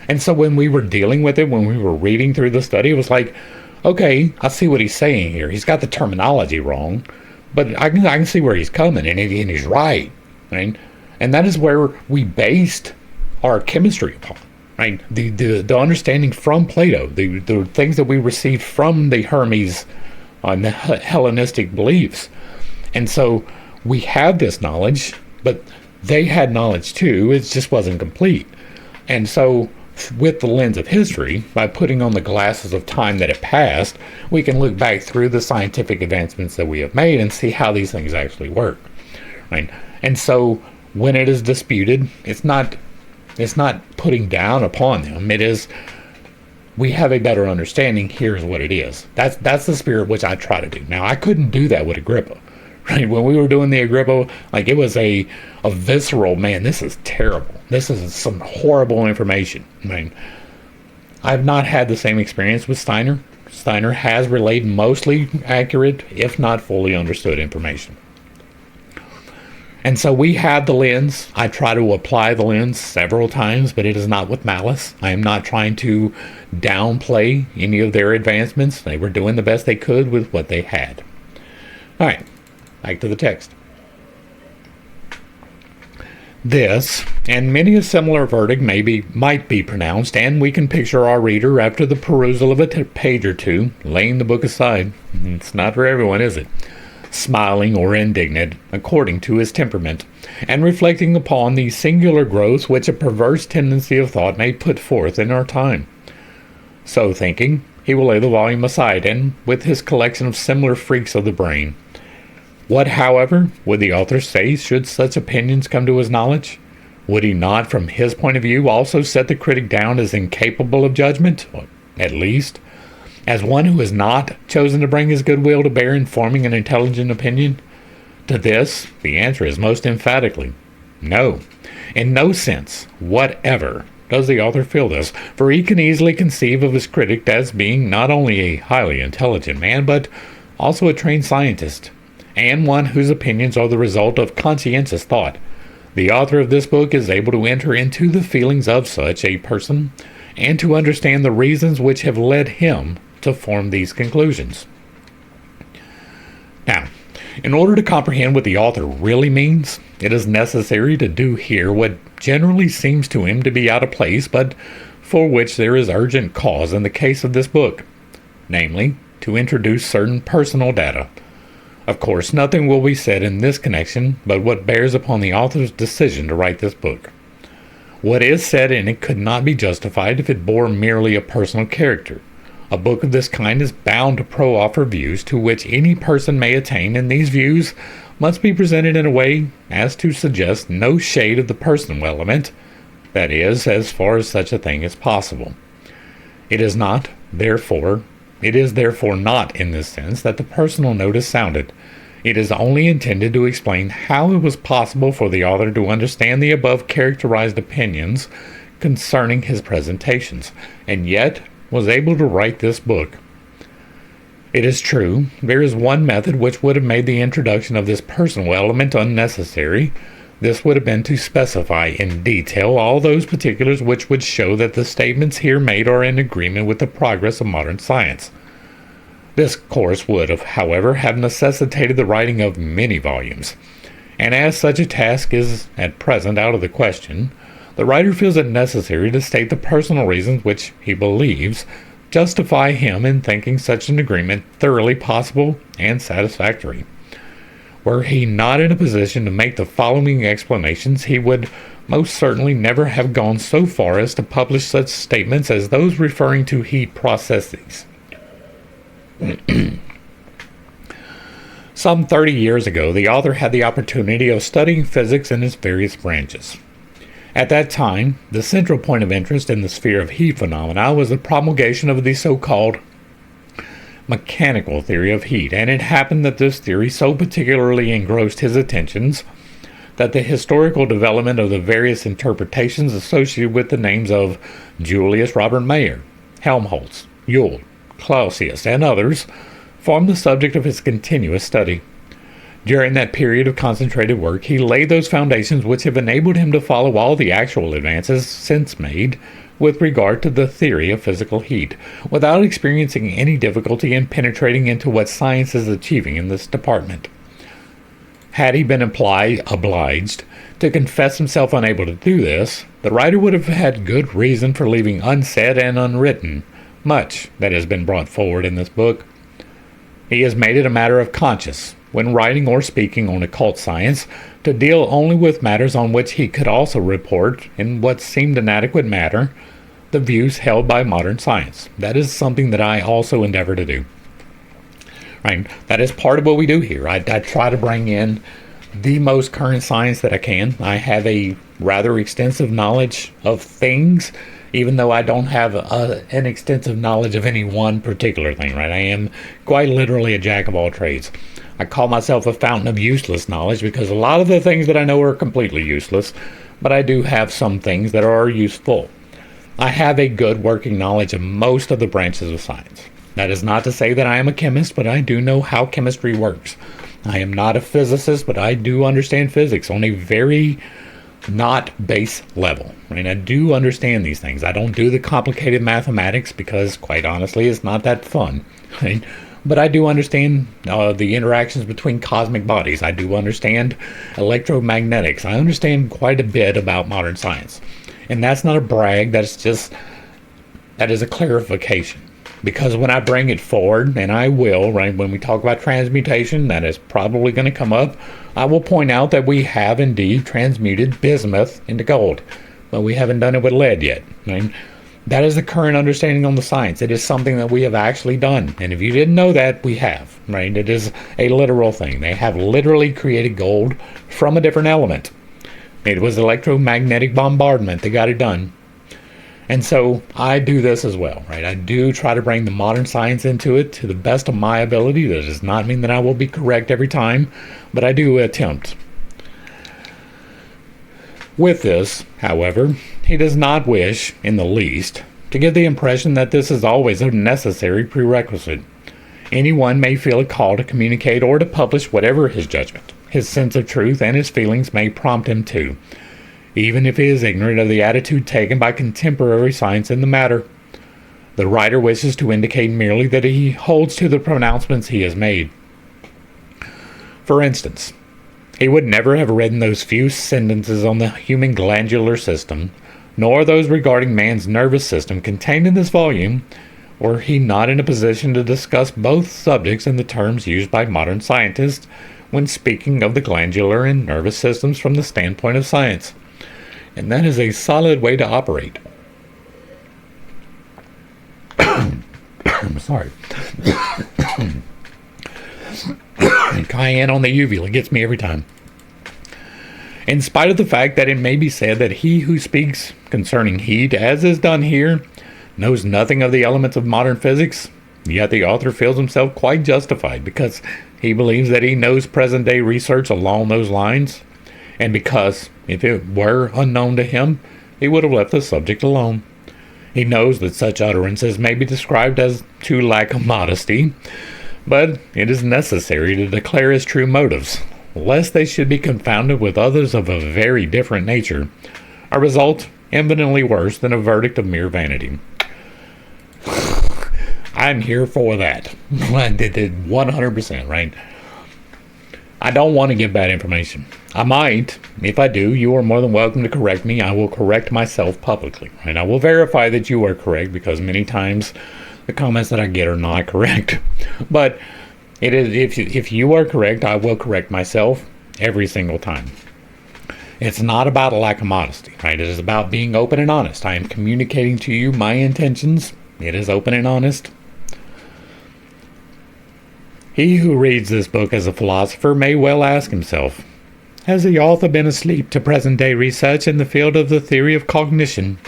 And so when we were dealing with it, when we were reading through the study, it was like, okay, I see what he's saying here. He's got the terminology wrong, but I can see where he's coming, and he's right, right? And that is where we based our chemistry upon, right? The understanding from Plato, the things that we received from the Hermes on the Hellenistic beliefs. And so we have this knowledge, but they had knowledge too. It just wasn't complete. And so with the lens of history, by putting on the glasses of time that had passed, we can look back through the scientific advancements that we have made and see how these things actually work, right? And so when it is disputed, it's not putting down upon them. It is, we have a better understanding. Here's what it is. That's the spirit which I try to do. Now, I couldn't do that with Agrippa, right? When we were doing the Agrippa, like, it was a visceral, man, this is terrible. This is some horrible information. I mean, I've not had the same experience with Steiner. Steiner has relayed mostly accurate, if not fully understood information. And so we have the lens. I try to apply the lens several times, but it is not with malice. I am not trying to downplay any of their advancements. They were doing the best they could with what they had. All right, back to the text. This, and many a similar verdict might be pronounced, and we can picture our reader, after the perusal of a page or two, laying the book aside. It's not for everyone, is it? Smiling or indignant, according to his temperament, and reflecting upon the singular growth which a perverse tendency of thought may put forth in our time. So thinking, he will lay the volume aside, and with his collection of similar freaks of the brain. What, however, would the author say should such opinions come to his knowledge? Would he not, from his point of view, also set the critic down as incapable of judgment, or at least as one who has not chosen to bring his goodwill to bear in forming an intelligent opinion? To this, the answer is most emphatically no. In no sense whatever does the author feel this, for he can easily conceive of his critic as being not only a highly intelligent man, but also a trained scientist, and one whose opinions are the result of conscientious thought. The author of this book is able to enter into the feelings of such a person, and to understand the reasons which have led him to form these conclusions. Now, In order to comprehend what the author really means, it is necessary to do here what generally seems to him to be out of place, but for which there is urgent cause in the case of this book, namely, to introduce certain personal data. Of course, nothing will be said in this connection but what bears upon the author's decision to write this book. What is said in it could not be justified if it bore merely a personal character. A book of this kind is bound to offer views to which any person may attain, and these views must be presented in a way as to suggest no shade of the personal element, that is, as far as such a thing is possible. It is therefore not in this sense that the personal note is sounded. It is only intended to explain how it was possible for the author to understand the above characterized opinions concerning his presentations, and yet was able to write this book. It is true, there is one method which would have made the introduction of this personal element unnecessary. This would have been to specify in detail all those particulars which would show that the statements here made are in agreement with the progress of modern science. This course would have, however, have necessitated the writing of many volumes, and as such a task is at present out of the question, the writer feels it necessary to state the personal reasons which he believes justify him in thinking such an agreement thoroughly possible and satisfactory. Were he not in a position to make the following explanations, he would most certainly never have gone so far as to publish such statements as those referring to heat processes. Some 30 years ago, the author had the opportunity of studying physics in its various branches. At that time, the central point of interest in the sphere of heat phenomena was the promulgation of the so-called mechanical theory of heat, and it happened that this theory so particularly engrossed his attentions that the historical development of the various interpretations associated with the names of Julius Robert Mayer, Helmholtz, Joule, Clausius, and others formed the subject of his continuous study. During that period of concentrated work, he laid those foundations which have enabled him to follow all the actual advances since made with regard to the theory of physical heat, without experiencing any difficulty in penetrating into what science is achieving in this department. Had he been obliged to confess himself unable to do this, the writer would have had good reason for leaving unsaid and unwritten much that has been brought forward in this book. He has made it a matter of conscience, when writing or speaking on occult science, to deal only with matters on which he could also report, in what seemed an adequate manner, the views held by modern science. That is something that I also endeavor to do. Right? That is part of what we do here. I try to bring in the most current science that I can. I have a rather extensive knowledge of things, even though I don't have an extensive knowledge of any one particular thing. Right? I am quite literally a jack of all trades. I call myself a fountain of useless knowledge because a lot of the things that I know are completely useless, but I do have some things that are useful. I have a good working knowledge of most of the branches of science. That is not to say that I am a chemist, but I do know how chemistry works. I am not a physicist, but I do understand physics on a very not base level. Right? I do understand these things. I don't do the complicated mathematics because, quite honestly, it's not that fun. Right? But I do understand the interactions between cosmic bodies. I do understand electromagnetics. I understand quite a bit about modern science. And that's not a brag. That is a clarification. Because when I bring it forward, and I will, right, when we talk about transmutation, that is probably going to come up, I will point out that we have indeed transmuted bismuth into gold. But we haven't done it with lead yet. Right? That is the current understanding on the science. It is something that we have actually done. And if you didn't know that, we have. Right? It is a literal thing. They have literally created gold from a different element. It was electromagnetic bombardment that got it done. And so I do this as well. Right? I do try to bring the modern science into it to the best of my ability. That does not mean that I will be correct every time, but I do attempt. With this, however, he does not wish, in the least, to give the impression that this is always a necessary prerequisite. Anyone may feel a call to communicate or to publish whatever his judgment, his sense of truth, and his feelings may prompt him to, even if he is ignorant of the attitude taken by contemporary science in the matter. The writer wishes to indicate merely that he holds to the pronouncements he has made. For instance, he would never have written those few sentences on the human glandular system, nor those regarding man's nervous system contained in this volume, were he not in a position to discuss both subjects in the terms used by modern scientists when speaking of the glandular and nervous systems from the standpoint of science. And that is a solid way to operate. I'm sorry. Cayenne on the uvula gets me every time. In spite of the fact that it may be said that he who speaks concerning heat, as is done here, knows nothing of the elements of modern physics, yet the author feels himself quite justified because he believes that he knows present-day research along those lines, and because, if it were unknown to him, he would have left the subject alone. He knows that such utterances may be described as to lack of modesty, but it is necessary to declare his true motives, lest they should be confounded with others of a very different nature, a result infinitely worse than a verdict of mere vanity. I'm here for that. I did it 100%, right? I don't want to give bad information. I might. If I do, you are more than welcome to correct me. I will correct myself publicly. And I will verify that you are correct, because many times the comments that I get are not correct. But it is, if you are correct, I will correct myself every single time. It's not about a lack of modesty, right? It is about being open and honest. I am communicating to you my intentions. It is open and honest. He who reads this book as a philosopher may well ask himself, has the author been asleep to present-day research in the field of the theory of cognition?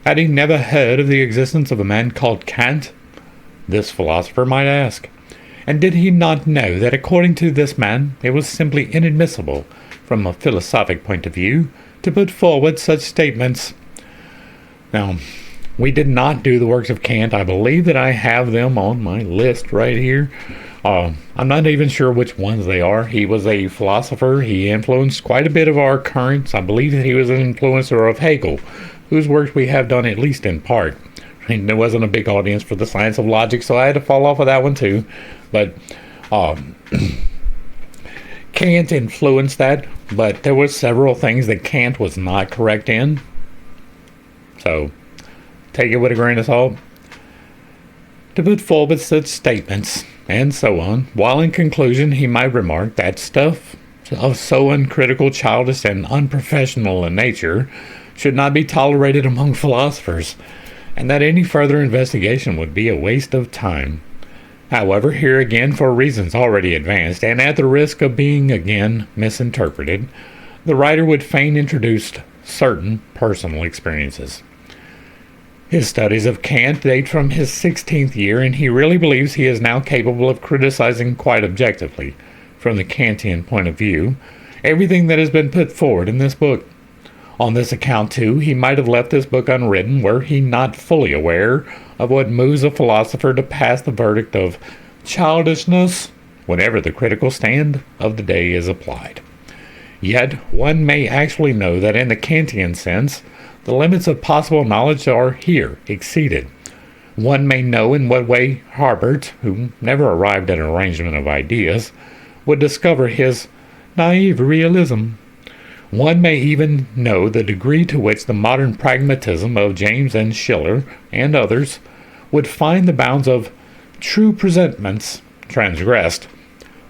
Had he never heard of the existence of a man called Kant? This philosopher might ask. And did he not know that according to this man, it was simply inadmissible, from a philosophic point of view, to put forward such statements? Now, we did not do the works of Kant. I believe that I have them on my list right here. I'm not even sure which ones they are. He was a philosopher. He influenced quite a bit of our currents. I believe that he was an influencer of Hegel, whose works we have done at least in part. And there wasn't a big audience for the science of logic, so I had to fall off of that one too. But Kant influenced that, but there were several things that Kant was not correct in. So take it with a grain of salt. To put forward such statements, and so on, while in conclusion he might remark that stuff of so uncritical, childish, and unprofessional a nature should not be tolerated among philosophers, and that any further investigation would be a waste of time. However, here again, for reasons already advanced, and at the risk of being again misinterpreted, the writer would fain introduce certain personal experiences. His studies of Kant date from his 16th year, and he really believes he is now capable of criticizing quite objectively, from the Kantian point of view, everything that has been put forward in this book. On this account, too, he might have left this book unwritten were he not fully aware of what moves a philosopher to pass the verdict of childishness whenever the critical stand of the day is applied. Yet one may actually know that in the Kantian sense, the limits of possible knowledge are here exceeded. One may know in what way Harbert, who never arrived at an arrangement of ideas, would discover his naive realism. One may even know the degree to which the modern pragmatism of James and Schiller and others would find the bounds of true presentments transgressed,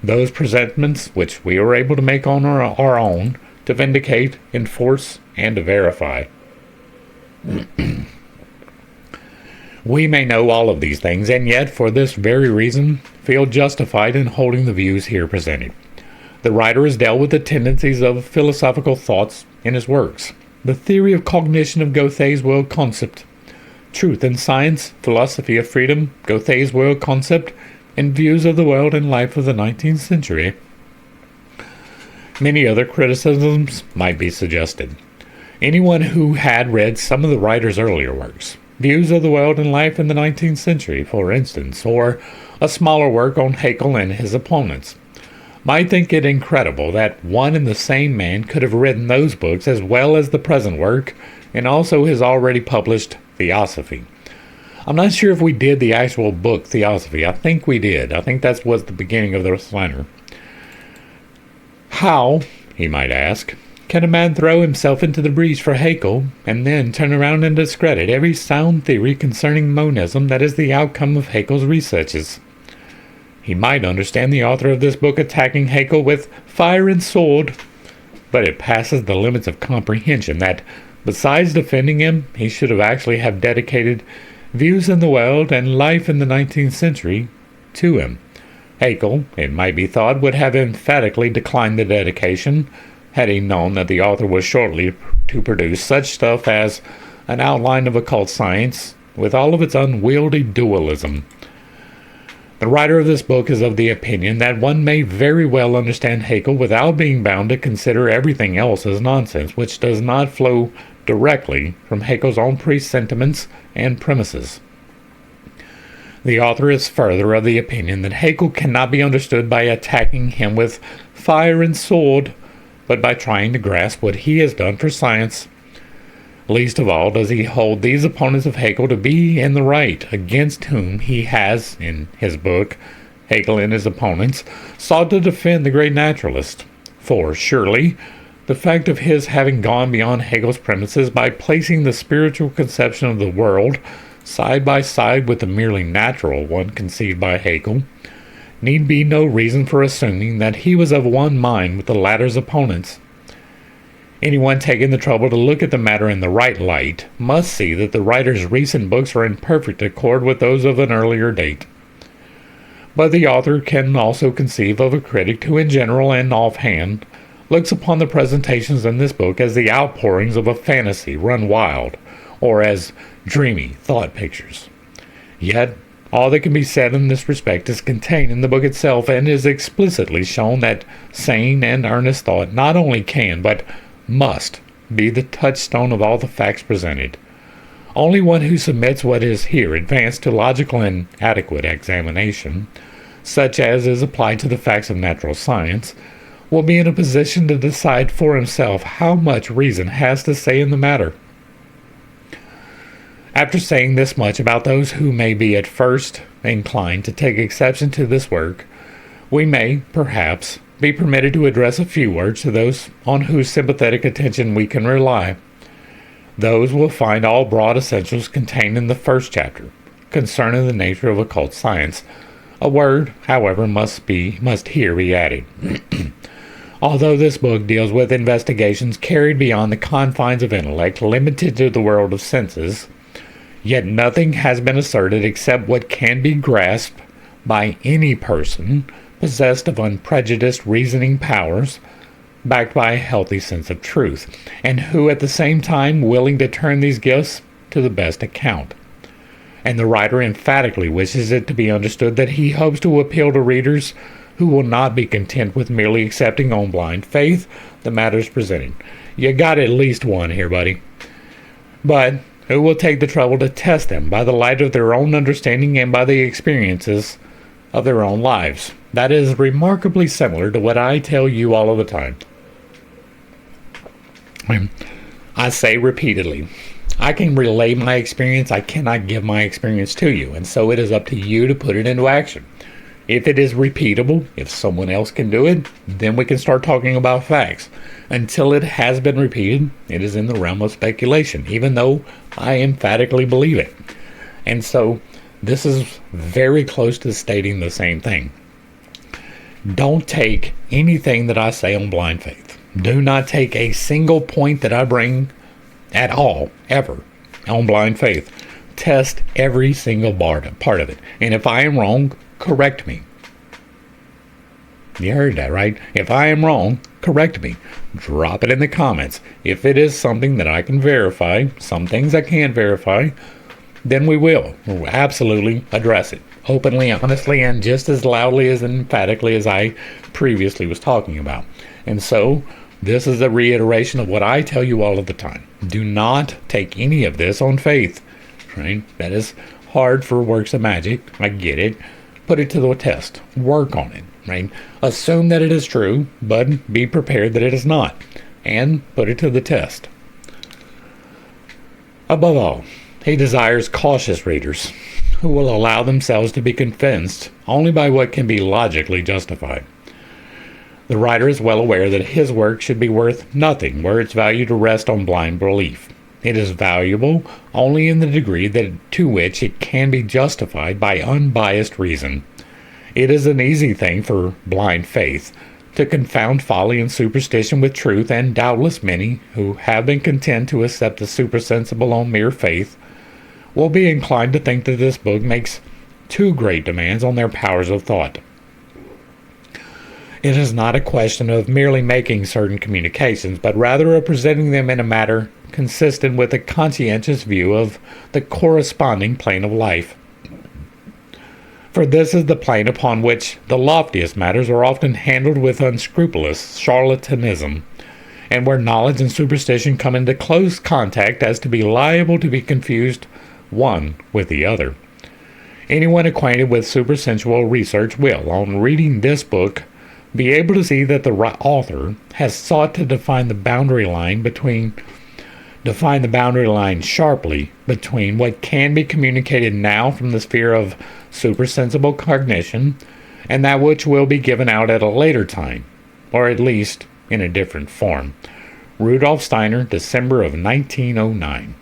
those presentments which we are able to make on our own, to vindicate, enforce, and to verify. We may know all of these things, and yet, for this very reason, feel justified in holding the views here presented. The writer has dealt with the tendencies of philosophical thoughts in his works. The theory of cognition of Goethe's world concept, truth and science, philosophy of freedom, Goethe's world concept, and views of the world and life of the 19th century. Many other criticisms might be suggested. Anyone who had read some of the writer's earlier works, Views of the World and Life in the 19th Century, for instance, or a smaller work on Hegel and his opponents, might think it incredible that one and the same man could have written those books as well as the present work, and also his already published Theosophy. I'm not sure if we did the actual book Theosophy. I think we did. I think that was the beginning of the Steiner. How, he might ask, can a man throw himself into the breach for Haeckel and then turn around and discredit every sound theory concerning monism that is the outcome of Haeckel's researches? He might understand the author of this book attacking Haeckel with fire and sword, but it passes the limits of comprehension that, besides defending him, he should have actually have dedicated views in the world and life in the 19th century to him. Haeckel, it might be thought, would have emphatically declined the dedication had he known that the author was shortly to produce such stuff as an outline of occult science with all of its unwieldy dualism. The writer of this book is of the opinion that one may very well understand Haeckel without being bound to consider everything else as nonsense, which does not flow directly from Haeckel's own presentiments and premises. The author is further of the opinion that Haeckel cannot be understood by attacking him with fire and sword, but by trying to grasp what he has done for science. Least of all does he hold these opponents of Haeckel to be in the right, against whom he has, in his book, Haeckel and His Opponents, sought to defend the great naturalist. For, surely, the fact of his having gone beyond Haeckel's premises by placing the spiritual conception of the world side by side with the merely natural one conceived by Haeckel, need be no reason for assuming that he was of one mind with the latter's opponents. Anyone taking the trouble to look at the matter in the right light must see that the writer's recent books are in perfect accord with those of an earlier date. But the author can also conceive of a critic who, in general and offhand, looks upon the presentations in this book as the outpourings of a fantasy run wild, or as dreamy thought pictures. Yet, all that can be said in this respect is contained in the book itself, and is explicitly shown that sane and earnest thought not only can, but must, be the touchstone of all the facts presented. Only one who submits what is here advanced to logical and adequate examination, such as is applied to the facts of natural science, will be in a position to decide for himself how much reason has to say in the matter. After saying this much about those who may be at first inclined to take exception to this work, we may, perhaps, be permitted to address a few words to those on whose sympathetic attention we can rely. Those will find all broad essentials contained in the first chapter, concerning the nature of occult science. A word, however, must here be added. Although this book deals with investigations carried beyond the confines of intellect, limited to the world of senses, yet nothing has been asserted except what can be grasped by any person possessed of unprejudiced reasoning powers, backed by a healthy sense of truth, and who at the same time willing to turn these gifts to the best account. And the writer emphatically wishes it to be understood that he hopes to appeal to readers who will not be content with merely accepting on blind faith the matters presented. You got at least one here, buddy. But who will take the trouble to test them by the light of their own understanding and by the experiences of their own lives. That is remarkably similar to what I tell you all of the time. I say repeatedly, I can relay my experience, I cannot give my experience to you, and so it is up to you to put it into action. If it is repeatable, if someone else can do it, then we can start talking about facts. Until it has been repeated, it is in the realm of speculation, even though I emphatically believe it. And so, this is very close to stating the same thing. Don't take anything that I say on blind faith. Do not take a single point that I bring at all, ever, on blind faith. Test every single part of it. And if I am wrong, correct me. You heard that, right? If I am wrong, correct me. Drop it in the comments. If it is something that I can verify, some things I can't verify, then we will absolutely address it. Openly, honestly, and just as loudly as emphatically as I previously was talking about. And so, this is a reiteration of what I tell you all of the time. Do not take any of this on faith. Right? That is hard for works of magic. I get it. Put it to the test. Work on it. Right? Assume that it is true, but be prepared that it is not. And put it to the test. Above all, he desires cautious readers who will allow themselves to be convinced only by what can be logically justified. The writer is well aware that his work should be worth nothing were its value to rest on blind belief. It is valuable only in the degree to which it can be justified by unbiased reason. It is an easy thing for blind faith to confound folly and superstition with truth, and doubtless many who have been content to accept the supersensible on mere faith will be inclined to think that this book makes too great demands on their powers of thought. It is not a question of merely making certain communications, but rather of presenting them in a manner consistent with a conscientious view of the corresponding plane of life. For this is the plane upon which the loftiest matters are often handled with unscrupulous charlatanism, and where knowledge and superstition come into close contact as to be liable to be confused one with the other. Anyone acquainted with supersensual research will, on reading this book, be able to see that the author has sought to define the boundary line sharply between what can be communicated now from the sphere of supersensible cognition and that which will be given out at a later time, or at least in a different form. Rudolph Steiner, December of 1909.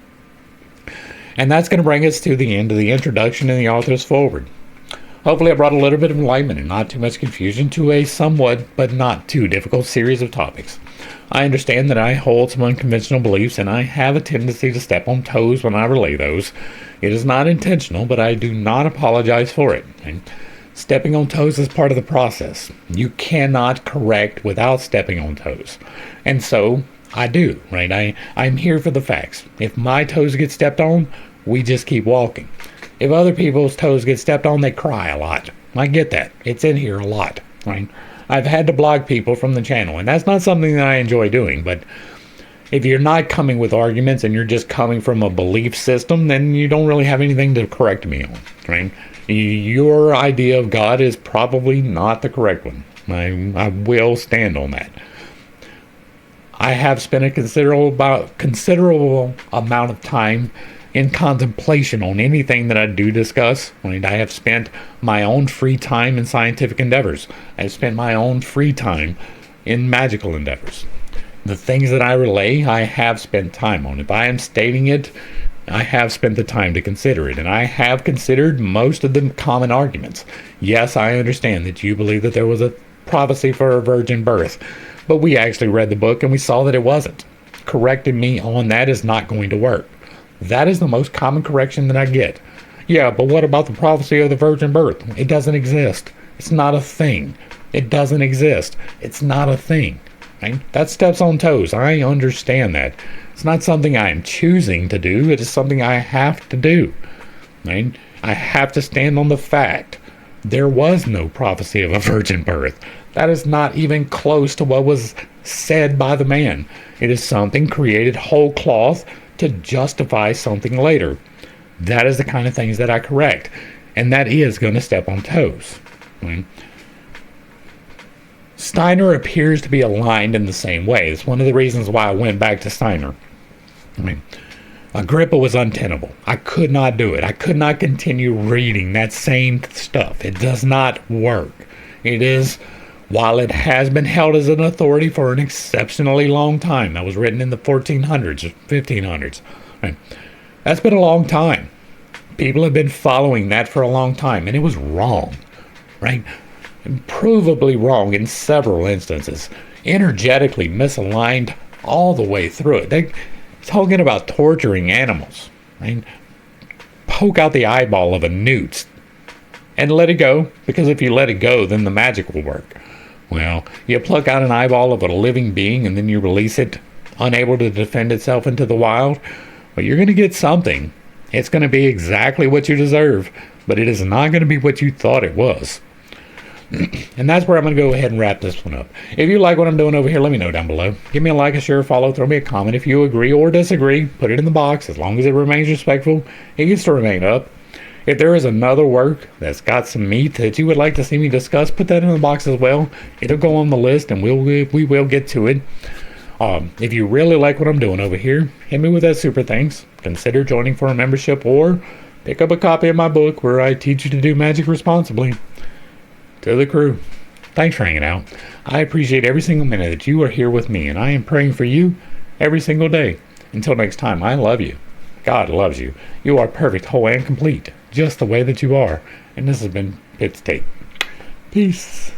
And that's going to bring us to the end of the introduction and the author's foreword. Hopefully I brought a little bit of enlightenment and not too much confusion to a somewhat but not too difficult series of topics. I understand that I hold some unconventional beliefs and I have a tendency to step on toes when I relay those. It is not intentional, but I do not apologize for it. And stepping on toes is part of the process. You cannot correct without stepping on toes. And so I do, right? I'm here for the facts. If my toes get stepped on, we just keep walking. If other people's toes get stepped on, they cry a lot. I get that. It's in here a lot, right? I've had to block people from the channel, and that's not something that I enjoy doing, but if you're not coming with arguments and you're just coming from a belief system, then you don't really have anything to correct me on, right? Your idea of God is probably not the correct one. I will stand on that. I have spent a considerable amount of time in contemplation on anything that I do discuss. I have spent my own free time in scientific endeavors. I've spent my own free time in magical endeavors. The things that I relay, I have spent time on. If I am stating it, I have spent the time to consider it, and I have considered most of the common arguments. Yes, I understand that you believe that there was a prophecy for a virgin birth, but we actually read the book and we saw that it wasn't. Correcting me on that is not going to work. That is the most common correction that I get. Yeah, but what about the prophecy of the virgin birth? It doesn't exist. It's not a thing. It doesn't exist. It's not a thing. Right? That steps on toes. I understand that. It's not something I am choosing to do. It is something I have to do. Right? I have to stand on the fact there was no prophecy of a virgin birth. That is not even close to what was said by the man. It is something created whole cloth to justify something later. That is the kind of things that I correct, and that is going to step on toes. Right? Steiner appears to be aligned in the same way. It's one of the reasons why I went back to Steiner. Agrippa was untenable. I could not do it. I could not continue reading that same stuff. It does not work. It is, while it has been held as an authority for an exceptionally long time, that was written in the 1400s or 1500s. Right? That's been a long time. People have been following that for a long time, and it was wrong, right? Provably wrong in several instances. Energetically misaligned all the way through it. They're talking about torturing animals, right? Poke out the eyeball of a newt and let it go, because if you let it go, then the magic will work. Well, you pluck out an eyeball of a living being and then you release it, unable to defend itself into the wild, well, you're going to get something. It's going to be exactly what you deserve, but it is not going to be what you thought it was. And that's where I'm going to go ahead and wrap this one up. If you like what I'm doing over here, let me know down below. Give me a like, a share, a follow, throw me a comment. If you agree or disagree, put it in the box. As long as it remains respectful, it gets to remain up. If there is another work that's got some meat that you would like to see me discuss, put that in the box as well. It'll go on the list and we will get to it. If you really like what I'm doing over here, hit me with that super thanks. Consider joining for a membership or pick up a copy of my book where I teach you to do magic responsibly. To the crew, Thanks for hanging out. I appreciate every single minute that you are here with me, and I am praying for you every single day. Until next time, I love you. God loves you. You are perfect, whole, and complete, just the way that you are. And this has been Pitt's Take. Peace.